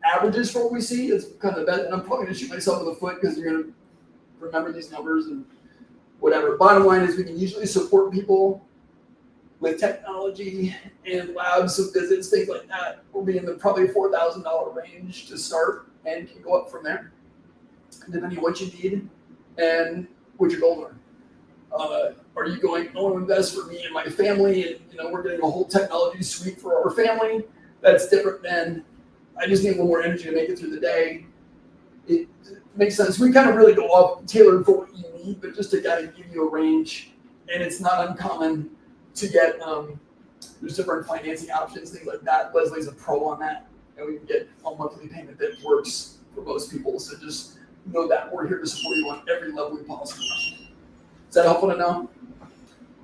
[SPEAKER 1] averages for what we see, it's kind of the best. And I'm probably going to shoot myself in the foot because you're going to remember these numbers and whatever. Bottom line is we can usually support people with technology and labs of visits, things like that. We'll be in the probably $4,000 range to start and can go up from there, depending on what you need and what your goals are. Are you going, I want to invest for me and my family, and we're getting a whole technology suite for our family? That's different than I just need a little more energy to make it through the day. It makes sense. We kind of really go off tailored for what you need, but just to kind of give you a range. And it's not uncommon to get, there's different financing options, things like that. Leslie's a pro on that. And we can get a monthly payment that works for most people. So just know that we're here to support you on every level we possibly can. Is that helpful to know?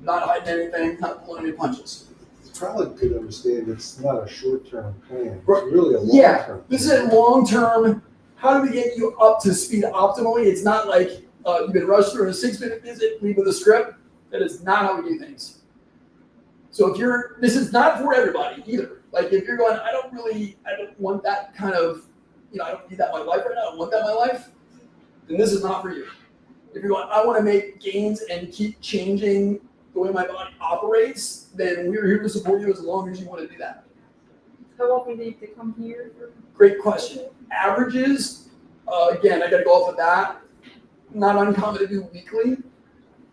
[SPEAKER 1] Not hiding anything, not pulling any punches.
[SPEAKER 2] It's probably good to understand it's not a short-term plan. It's
[SPEAKER 1] Right.
[SPEAKER 2] really a
[SPEAKER 1] Yeah,
[SPEAKER 2] long-term.
[SPEAKER 1] this is a long-term, how do we get you up to speed optimally? It's not like you've been rushed through a 6-minute visit, leave with a script. That is not how we do things. So this is not for everybody either. Like if you're going, I don't want that kind of, I don't need that in my life right now, I don't want that in my life, then this is not for you. If you're going, I want to make gains and keep changing the way my body operates, then we're here to support you as long as you want to do that.
[SPEAKER 5] How often do you have to come here?
[SPEAKER 1] Great question. Averages, again, I got to go off of that. Not uncommon to do weekly.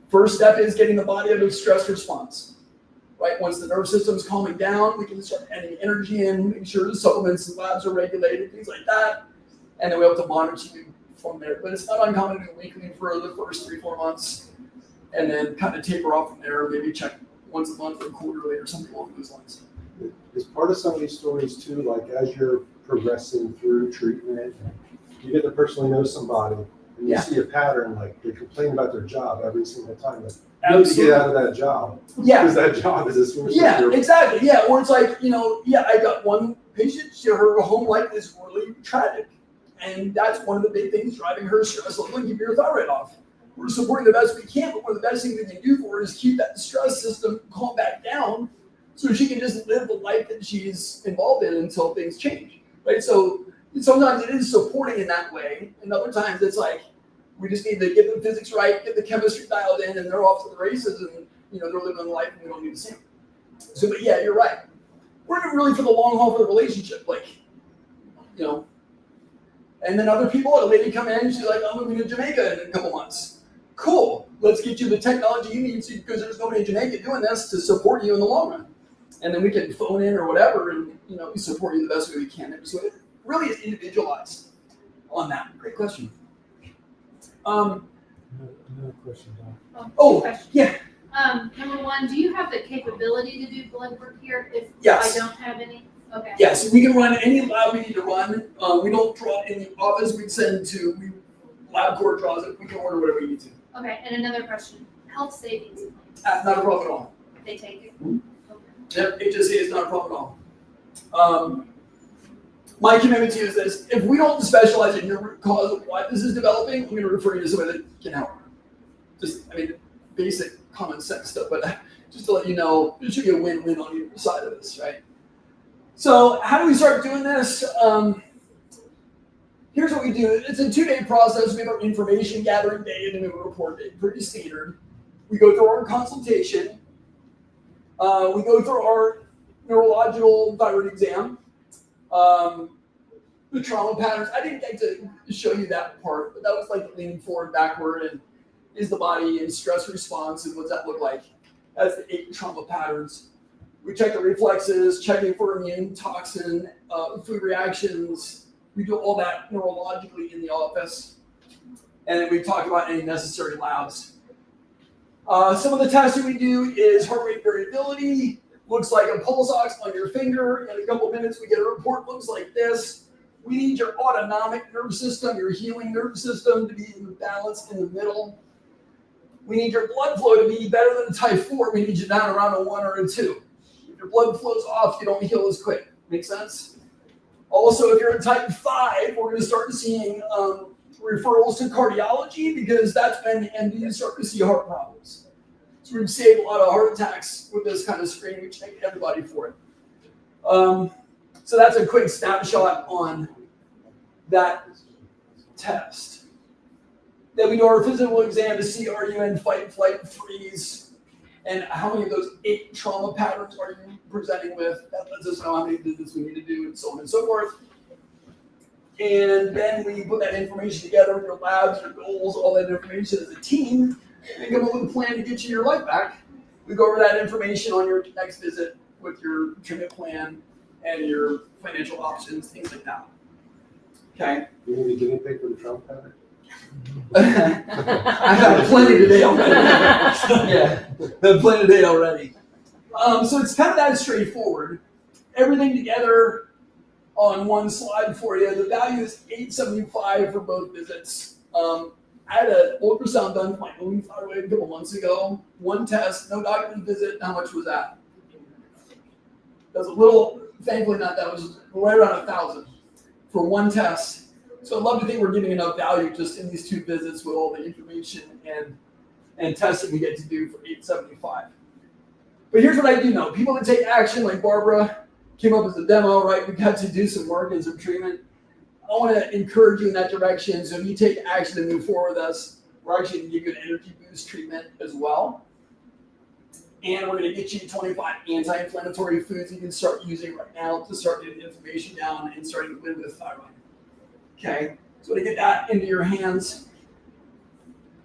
[SPEAKER 1] First step is getting the body out of stress response. Right? Once the nervous system's calming down, we can start adding energy in, making sure the supplements and labs are regulated, things like that. And then we have to monitor you from there. But it's not uncommon to do weekly for the first 3-4 months. And then kind of taper off from there, maybe check once a month or quarterly or something along those lines.
[SPEAKER 2] Is part of some of these stories too, like as you're progressing through treatment, you get to personally know somebody and you see a pattern, like they complain about their job every single time. Like, you need to get out of that job.
[SPEAKER 1] Yeah.
[SPEAKER 2] Because that job is a source of
[SPEAKER 1] Yeah,
[SPEAKER 2] your
[SPEAKER 1] exactly. Yeah, or it's like, I got one patient, her home life is really tragic. And that's one of the big things driving her stress level and keeping her thyroid off. We're supporting the best we can, but one of the best things we can do for her is keep that stress system calm back down so she can just live the life that she's involved in until things change, right? So sometimes it is supporting in that way, and other times it's like we just need to get the physics right, get the chemistry dialed in, and they're off to the races, and they're living a life and we don't need to see them. So, but yeah, you're right. We're in it really for the long haul for the relationship, And then other people, a lady come in, she's like, I'm moving to Jamaica in a couple months. Cool, let's get you the technology you need because there's nobody in Jamaica doing this to support you in the long run. And then we can phone in or whatever and we support you the best way we can. So it really is individualized on that. Great question.
[SPEAKER 2] Another question, Doc.
[SPEAKER 1] Oh,
[SPEAKER 6] Question.
[SPEAKER 1] yeah.
[SPEAKER 6] Number one, do you have the capability to do blood work here if
[SPEAKER 1] Yes.
[SPEAKER 6] I don't have any? Okay.
[SPEAKER 1] Yeah, so we can run any lab we need to run. We don't draw it in the office. We LabCorp draws it. We can order whatever we need to.
[SPEAKER 6] Okay, and another question. Health savings plans.
[SPEAKER 1] Not a problem at all.
[SPEAKER 6] They take it?
[SPEAKER 1] Mhm.
[SPEAKER 6] Okay.
[SPEAKER 1] Yep, HSA is not a problem at all. My commitment to you is this: if we don't specialize in your root cause of why this is developing, I'm going to refer you to somebody that can help. Basic common sense stuff, but just to let you know, there should be a win-win on either side of this, right? So how do we start doing this? Here's what we do. It's a 2-day process. We have our information gathering day and then we have a report day. Pretty standard. We go through our consultation. We go through our neurological thyroid exam. The trauma patterns. I didn't get to show you that part, but that was like leaning forward, backward, and is the body in stress response and what's that look like? That's the 8 trauma patterns. We check the reflexes, checking for immune toxin, food reactions. We do all that neurologically in the office. And then we talk about any necessary labs. Some of the testing we do is heart rate variability. Looks like a pulse ox on your finger. In a couple of minutes, we get a report, looks like this. We need your autonomic nervous system, your healing nervous system to be in balance in the middle. We need your blood flow to be better than a type 4. We need you down around a 1 or a 2. If your blood flows off, you don't heal as quick. Make sense? Also, if you're a type 5, we're going to start seeing referrals to cardiology because that's when the MDs start to see heart problems. So we've saved a lot of heart attacks with this kind of screening. We check everybody for it. So that's a quick snapshot on that test. Then we do our physical exam to see are you in fight, flight, freeze, and how many of those 8 trauma patterns are you presenting with. That lets us know how many visits we need to do and so on and so forth. And then we put that information together with your labs, your goals, all that information as a team, and come up with a plan to get you your life back. We go over that information on your next visit with your treatment plan and your financial options, things like that. Okay?
[SPEAKER 2] You need a guinea pig for the trauma pattern?
[SPEAKER 1] I've had plenty today already. I've had plenty today already. So it's kind of that straightforward. Everything together, on one slide for you. The value is $875 for both visits. I had an ultrasound done for my own thyroid a couple months ago. One test, no doctor's visit. How much was that? That was a little, thankfully not that. It was right around $1,000 for one test. So I'd love to think we're getting enough value just in these 2 visits with all the information and testing we get to do for $875. But here's what I do know. People that take action, like Barbara, came up as a demo, right? We got to do some work and some treatment. I want to encourage you in that direction. So if you take action and move forward with us, we're actually going to give you an energy boost treatment as well. And we're going to get you 25 anti-inflammatory foods you can start using right now to start getting inflammation down and starting to live with thyroid. Okay, so to get that into your hands,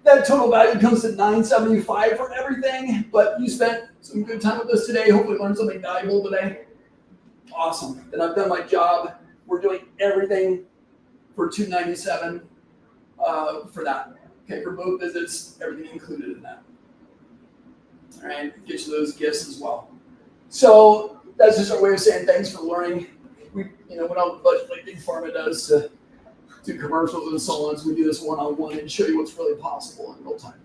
[SPEAKER 1] that total value comes to $975 for everything, but you spent some good time with us today. Hopefully learned something valuable today. Awesome. Then I've done my job. We're doing everything for $297 for that. Okay, for both visits, everything included in that. All right, get you those gifts as well. So that's just our way of saying thanks for learning. We, went out the budget like Big Pharma does to do commercials and so on. So we do this one-on-one and show you what's really possible in real time.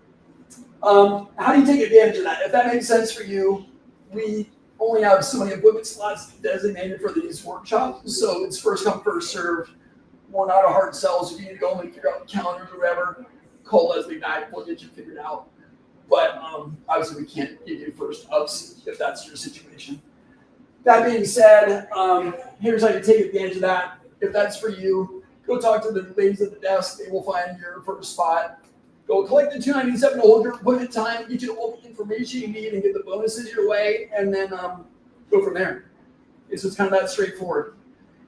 [SPEAKER 1] How do you take advantage of that? If that makes sense for you, we only have so many appointment slots designated for these workshops. So it's first come, first serve. We're not a hard sell. So if you need to go and figure out the calendars or whatever, call Leslie back. We'll get you figured out. But obviously we can't give you first ups if that's your situation. That being said, here's how you take advantage of that. If that's for you, go talk to the ladies at the desk. They will find your first spot. Go collect the $297 to hold your appointment time, get you all the information you need, and get the bonuses your way, and then go from there. Okay, so it's kind of that straightforward.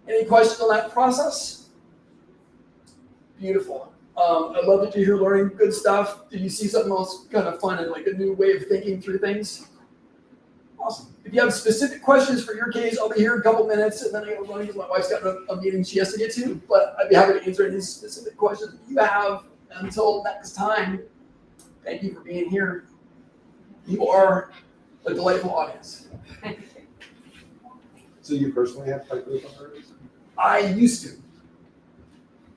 [SPEAKER 1] Any questions on that process? Beautiful. I love that you're here learning good stuff. Did you see something else kind of fun and like a new way of thinking through things? Awesome. If you have specific questions for your case, I'll be here in a couple minutes, and then I got to run because my wife's got a meeting she has to get to. But I'd be happy to answer any specific questions you have. Until next time, thank you for being here. You are a delightful audience.
[SPEAKER 2] So you personally have hypothyroidism?
[SPEAKER 1] I used to.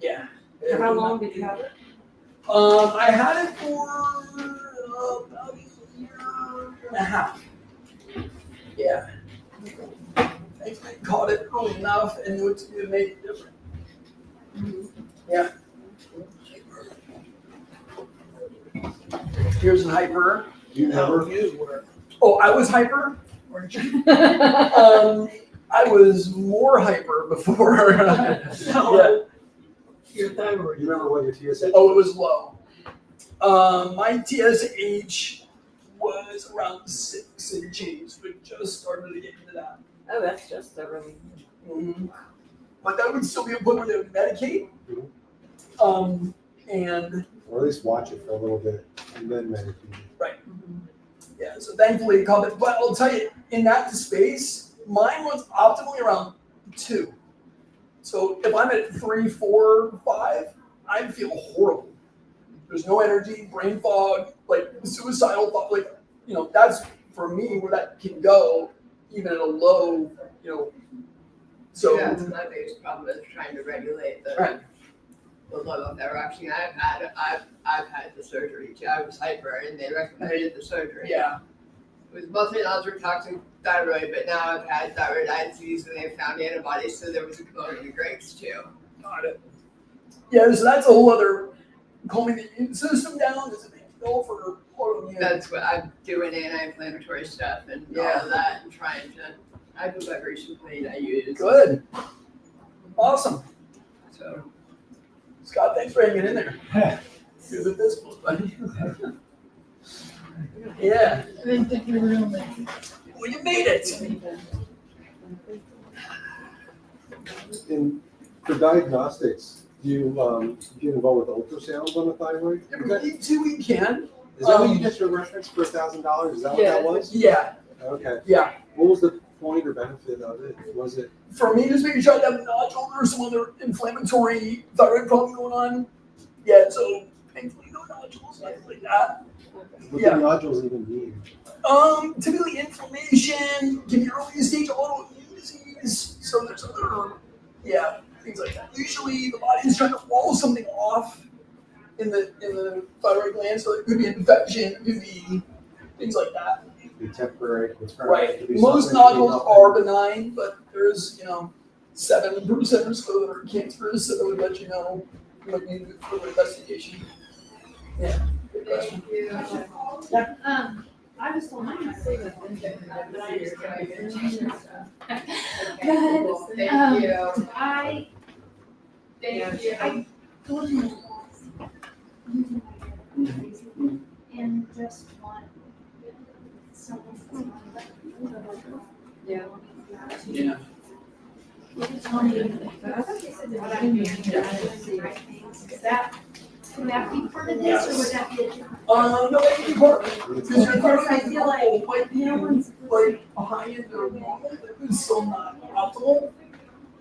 [SPEAKER 1] Yeah.
[SPEAKER 5] How long did you have it?
[SPEAKER 1] I had it for about a year and a half. Yeah. I caught it early enough and knew it made a difference. Yeah. Here's an hyper.
[SPEAKER 2] You never?
[SPEAKER 1] Oh, I was hyper? Weren't you? I was more hyper before. Yeah.
[SPEAKER 7] Your thyroid.
[SPEAKER 2] You remember what your TSH?
[SPEAKER 1] Oh, it was low. My TSH was around 6 and change, but just started to get into that.
[SPEAKER 5] Oh, that's just a really.
[SPEAKER 1] Mm-hmm. But that would still be a point where they would medicate. And
[SPEAKER 2] Or at least watch it for a little bit and then medicate.
[SPEAKER 1] right. Yeah, so thankfully it called it. But I'll tell you, in that space, mine was optimally around 2. So if I'm at 3, 4, 5, I feel horrible. There's no energy, brain fog, like suicidal thought. Like, that's for me where that can go, even at a low, So
[SPEAKER 4] yeah, that's my biggest problem is trying to regulate the
[SPEAKER 1] right.
[SPEAKER 4] the level of thyroxine. I've had the surgery too. I was hyper, and they recommended the surgery.
[SPEAKER 1] Yeah.
[SPEAKER 4] It was mostly toxic thyroid, but now I've had thyroid eye disease, and they found antibodies, so there was a component of grapes too.
[SPEAKER 1] Got it. Yeah, so that's a whole other calming the immune system down is a big deal for autoimmune.
[SPEAKER 4] That's what I'm doing, anti-inflammatory stuff and all of that, and trying to. I have a vibration plate I use.
[SPEAKER 1] Good. Awesome.
[SPEAKER 4] So
[SPEAKER 1] Scott, thanks for hanging in there. Good with this one, buddy. Yeah.
[SPEAKER 6] I didn't think you were gonna make it.
[SPEAKER 1] Well, you made it.
[SPEAKER 2] And for diagnostics, do you get involved with ultrasounds on the thyroid?
[SPEAKER 1] If we need to, we can.
[SPEAKER 2] Is that what you get your reference for $1,000? Is that what that was?
[SPEAKER 1] Yeah.
[SPEAKER 2] Okay.
[SPEAKER 1] Yeah.
[SPEAKER 2] What was the point or benefit of it? Was it?
[SPEAKER 1] For me, just making sure I have a nodule or some other inflammatory thyroid problem going on. Yeah, so thankfully no nodules, nothing like that.
[SPEAKER 2] What
[SPEAKER 1] Yeah.
[SPEAKER 2] do nodules even mean?
[SPEAKER 1] Typically inflammation can be early stage autoimmune disease. So there's other Yeah, things like that. Usually the body is trying to wall something off in the thyroid gland, so it could be an infection, it could be things like that.
[SPEAKER 2] Be temporary. It's gonna
[SPEAKER 1] Right.
[SPEAKER 2] have to be
[SPEAKER 1] Most
[SPEAKER 2] something that
[SPEAKER 1] nodules
[SPEAKER 2] came
[SPEAKER 1] are
[SPEAKER 2] up
[SPEAKER 1] benign, but there's 7% or so that are cancerous, so that would let you know you might need further investigation. Yeah. Good question.
[SPEAKER 6] I was told my
[SPEAKER 4] Good.
[SPEAKER 6] Good.
[SPEAKER 4] Thank you.
[SPEAKER 6] I
[SPEAKER 4] Thank you.
[SPEAKER 6] I go to the and just want someone
[SPEAKER 4] Yeah.
[SPEAKER 1] Yeah.
[SPEAKER 6] tell me what I do. Would that be part of this, or would that be a different?
[SPEAKER 1] No, that could be part of it. Because your
[SPEAKER 3] Because I
[SPEAKER 1] thyroid
[SPEAKER 3] feel like
[SPEAKER 1] might be like a high end or normal, but it's still not optimal.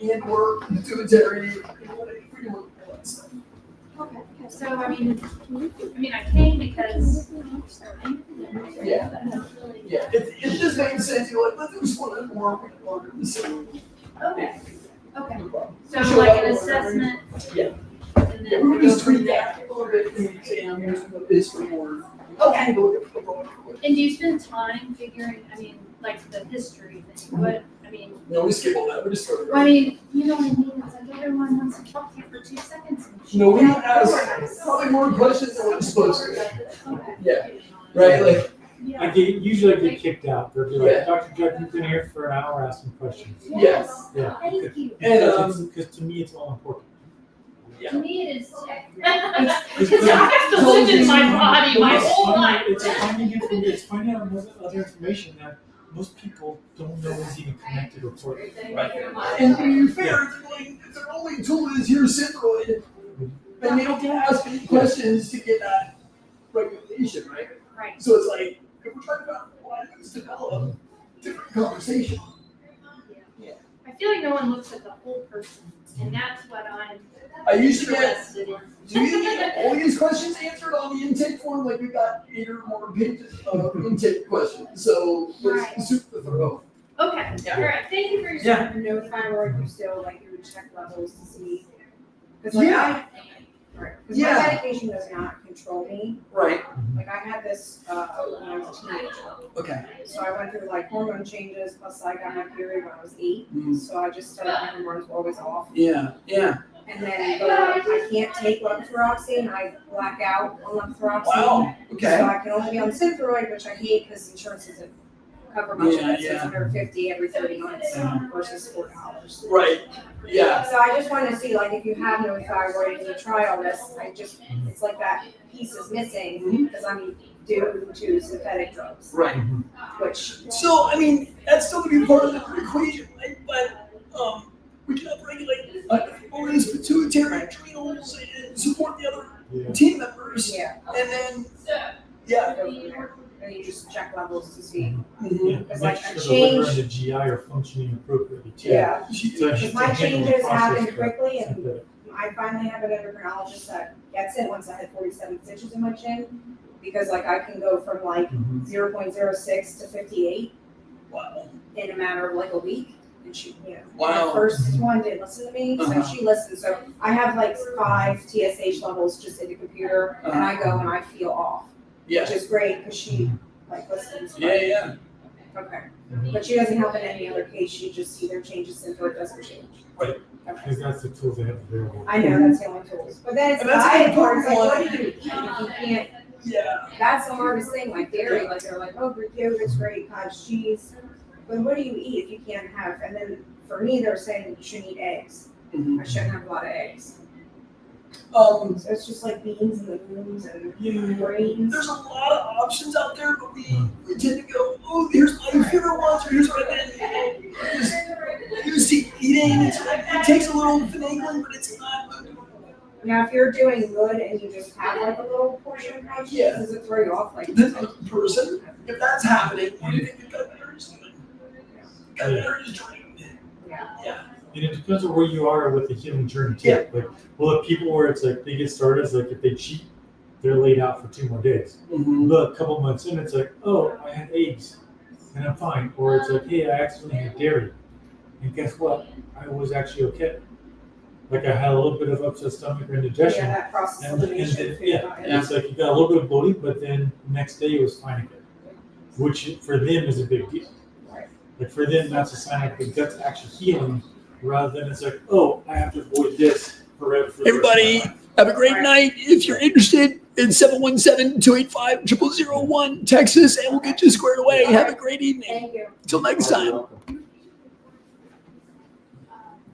[SPEAKER 1] And we're pituitary, all that stuff.
[SPEAKER 6] Okay, so I mean, I came because.
[SPEAKER 1] Yeah. Yeah, it just makes sense. You're like, let's just want to work on the same.
[SPEAKER 6] Okay, okay,
[SPEAKER 1] No problem.
[SPEAKER 6] so
[SPEAKER 1] Sure,
[SPEAKER 6] like
[SPEAKER 1] that
[SPEAKER 6] an
[SPEAKER 1] will work.
[SPEAKER 6] assessment.
[SPEAKER 1] Yeah.
[SPEAKER 6] And
[SPEAKER 1] Yeah,
[SPEAKER 6] then
[SPEAKER 1] we
[SPEAKER 6] we
[SPEAKER 1] can
[SPEAKER 6] go
[SPEAKER 1] just
[SPEAKER 6] from
[SPEAKER 1] tweak
[SPEAKER 6] there.
[SPEAKER 1] that a little bit in the exam, using the history or.
[SPEAKER 6] Okay.
[SPEAKER 1] Look at the book.
[SPEAKER 6] And do you spend time figuring, like the history thing, what,
[SPEAKER 1] No, we skip all that. We just start.
[SPEAKER 6] you know what I mean? It's like everyone wants to talk to you for 2 seconds. and
[SPEAKER 1] No, we
[SPEAKER 6] Yeah,
[SPEAKER 1] ask probably more questions than we're supposed to.
[SPEAKER 6] Okay.
[SPEAKER 1] Yeah. Right, like,
[SPEAKER 6] Yeah.
[SPEAKER 8] Usually get kicked out. They'll be like,
[SPEAKER 1] Yeah.
[SPEAKER 8] Dr. Judd, you've been here for an hour asking questions.
[SPEAKER 1] yes.
[SPEAKER 8] Yeah.
[SPEAKER 6] Thank you.
[SPEAKER 1] And,
[SPEAKER 8] Because to me, it's all important.
[SPEAKER 1] Yeah.
[SPEAKER 6] To me, it is.
[SPEAKER 8] It's
[SPEAKER 6] Because I have to live in my body my
[SPEAKER 8] It's
[SPEAKER 6] whole
[SPEAKER 8] finding-
[SPEAKER 6] life.
[SPEAKER 8] It's finding out other information that most people don't know is even connected or important.
[SPEAKER 1] And to be fair, if their only tool is your Thyroid, then they don't ask any questions to get that regulation, right?
[SPEAKER 6] Right.
[SPEAKER 1] So it's like, if we're trying to find out why this develop, different conversation.
[SPEAKER 6] I feel like no one looks at the whole person, and that's what I'm
[SPEAKER 1] I usually get,
[SPEAKER 6] interested in.
[SPEAKER 1] do you get all these questions answered on the intake form? Like, we've got 8 or more pages of intake questions, so
[SPEAKER 6] Right.
[SPEAKER 1] let's super thorough.
[SPEAKER 6] Okay,
[SPEAKER 1] Yeah.
[SPEAKER 6] all right, thank you for your.
[SPEAKER 1] Yeah.
[SPEAKER 3] No thyroid, you still like you would check levels to see. Cause like
[SPEAKER 1] Yeah.
[SPEAKER 3] my
[SPEAKER 1] Yeah.
[SPEAKER 3] medication does not control me.
[SPEAKER 1] Right,
[SPEAKER 3] Like I had this when I was a teenager.
[SPEAKER 1] okay.
[SPEAKER 3] So I went through like hormone changes, plus I got my period when I was 8.
[SPEAKER 1] Mhm.
[SPEAKER 3] So I just started, my hormones were always off.
[SPEAKER 1] Yeah, yeah.
[SPEAKER 3] And then I can't take levothyroxine, I black out on levothyroxine.
[SPEAKER 1] Wow,
[SPEAKER 3] So
[SPEAKER 1] okay.
[SPEAKER 3] I can only be on Thyroid, which I hate because insurance doesn't cover much of
[SPEAKER 1] Yeah,
[SPEAKER 3] it. So
[SPEAKER 1] yeah.
[SPEAKER 3] it's $150 every 30 months versus $4.
[SPEAKER 1] Right, yeah.
[SPEAKER 3] So I just wanted to see, like, if you have no thyroid and you try all this, it's like that piece is missing because I'm due to synthetic drugs,
[SPEAKER 1] Right.
[SPEAKER 3] which,
[SPEAKER 1] So, I mean, that's still gonna be part of the equation, right? But, we can upregulate these pituitary adrenals and support the other
[SPEAKER 8] Yeah.
[SPEAKER 1] team members.
[SPEAKER 3] yeah,
[SPEAKER 1] And then, yeah.
[SPEAKER 3] go from there. And you just check levels to see.
[SPEAKER 1] Mhm.
[SPEAKER 8] Yeah.
[SPEAKER 3] Because,
[SPEAKER 8] Make
[SPEAKER 3] like,
[SPEAKER 8] sure
[SPEAKER 3] I
[SPEAKER 8] the liver
[SPEAKER 3] changed-
[SPEAKER 8] and the GI are functioning appropriately too.
[SPEAKER 3] Yeah.
[SPEAKER 8] So she
[SPEAKER 3] Because my
[SPEAKER 8] can handle the
[SPEAKER 3] changes
[SPEAKER 8] process
[SPEAKER 3] happened
[SPEAKER 8] of
[SPEAKER 3] quickly and
[SPEAKER 8] synthetic.
[SPEAKER 3] I finally have an endocrinologist that gets it once I had 47 stitches in my chin. Because like I can go from like
[SPEAKER 8] Mhm.
[SPEAKER 3] 0.06 to 58
[SPEAKER 1] Wow.
[SPEAKER 3] in a matter of like a week. And she,
[SPEAKER 1] Wow.
[SPEAKER 3] the first one didn't listen to me, so
[SPEAKER 1] Uh-huh.
[SPEAKER 3] she listened. So I have like 5 TSH levels just in the computer, and I go and I feel off, which
[SPEAKER 1] Yeah.
[SPEAKER 3] is great because she like listens.
[SPEAKER 1] Yeah, yeah.
[SPEAKER 3] Okay.
[SPEAKER 8] Mhm.
[SPEAKER 3] But she doesn't help in any other case. She just either changes it or doesn't change.
[SPEAKER 1] Right.
[SPEAKER 3] Okay.
[SPEAKER 8] Because that's the tools they have available.
[SPEAKER 3] I know that's the only tools. But then it's
[SPEAKER 1] And
[SPEAKER 3] the
[SPEAKER 1] that's a
[SPEAKER 3] diet
[SPEAKER 1] good
[SPEAKER 3] part. It's like,
[SPEAKER 1] one.
[SPEAKER 3] what do you eat if you can't?
[SPEAKER 1] Yeah.
[SPEAKER 3] That's the hardest thing. Like dairy, like they're like, oh, Greek yogurt's great, cottage cheese. But what do you eat if you can't have? And then for me, they're saying you shouldn't eat eggs.
[SPEAKER 1] Mhm.
[SPEAKER 3] I shouldn't have a lot of eggs.
[SPEAKER 1] So
[SPEAKER 3] it's just like beans and legumes and
[SPEAKER 1] yeah.
[SPEAKER 3] grains.
[SPEAKER 1] There's a lot of options out there, but we tend to go, oh, here's my favorite ones, or here's what I've been used to eating. It takes a little finagling, but it's not.
[SPEAKER 3] Now, if you're doing good and you just have like a little portion of cottage cheese,
[SPEAKER 1] Yeah.
[SPEAKER 3] does it throw you off? Like,
[SPEAKER 1] This person, if that's happening, what do you think the gut barrier is doing? Gut barrier is drained.
[SPEAKER 3] yeah.
[SPEAKER 1] Yeah.
[SPEAKER 8] And it depends on where you are with the healing journey too.
[SPEAKER 1] Yeah.
[SPEAKER 8] Like, well, if people where it's like they get started, it's like if they cheat, they're laid out for 2 more days. But a couple months in, it's like, oh, I had eggs and I'm fine. Or it's like, hey, I accidentally had dairy. And guess what? I was actually okay. Like I had a little bit of upset stomach or indigestion.
[SPEAKER 3] Yeah, that process
[SPEAKER 8] And
[SPEAKER 3] elimination.
[SPEAKER 8] then, it's like you got a little bit of bloating, but then the next day it was fine again. Which for them is a big deal.
[SPEAKER 3] Right.
[SPEAKER 8] Like for them, that's a sign that the gut's actually healing, rather than it's like, oh, I have to avoid this forever. For the rest of my
[SPEAKER 1] Everybody,
[SPEAKER 8] life.
[SPEAKER 1] have a great night. If you're interested in 717-285-0001, text us and we'll get you squared away. Have a great evening.
[SPEAKER 3] Thank you.
[SPEAKER 1] Until next
[SPEAKER 2] You're
[SPEAKER 1] time.
[SPEAKER 2] welcome.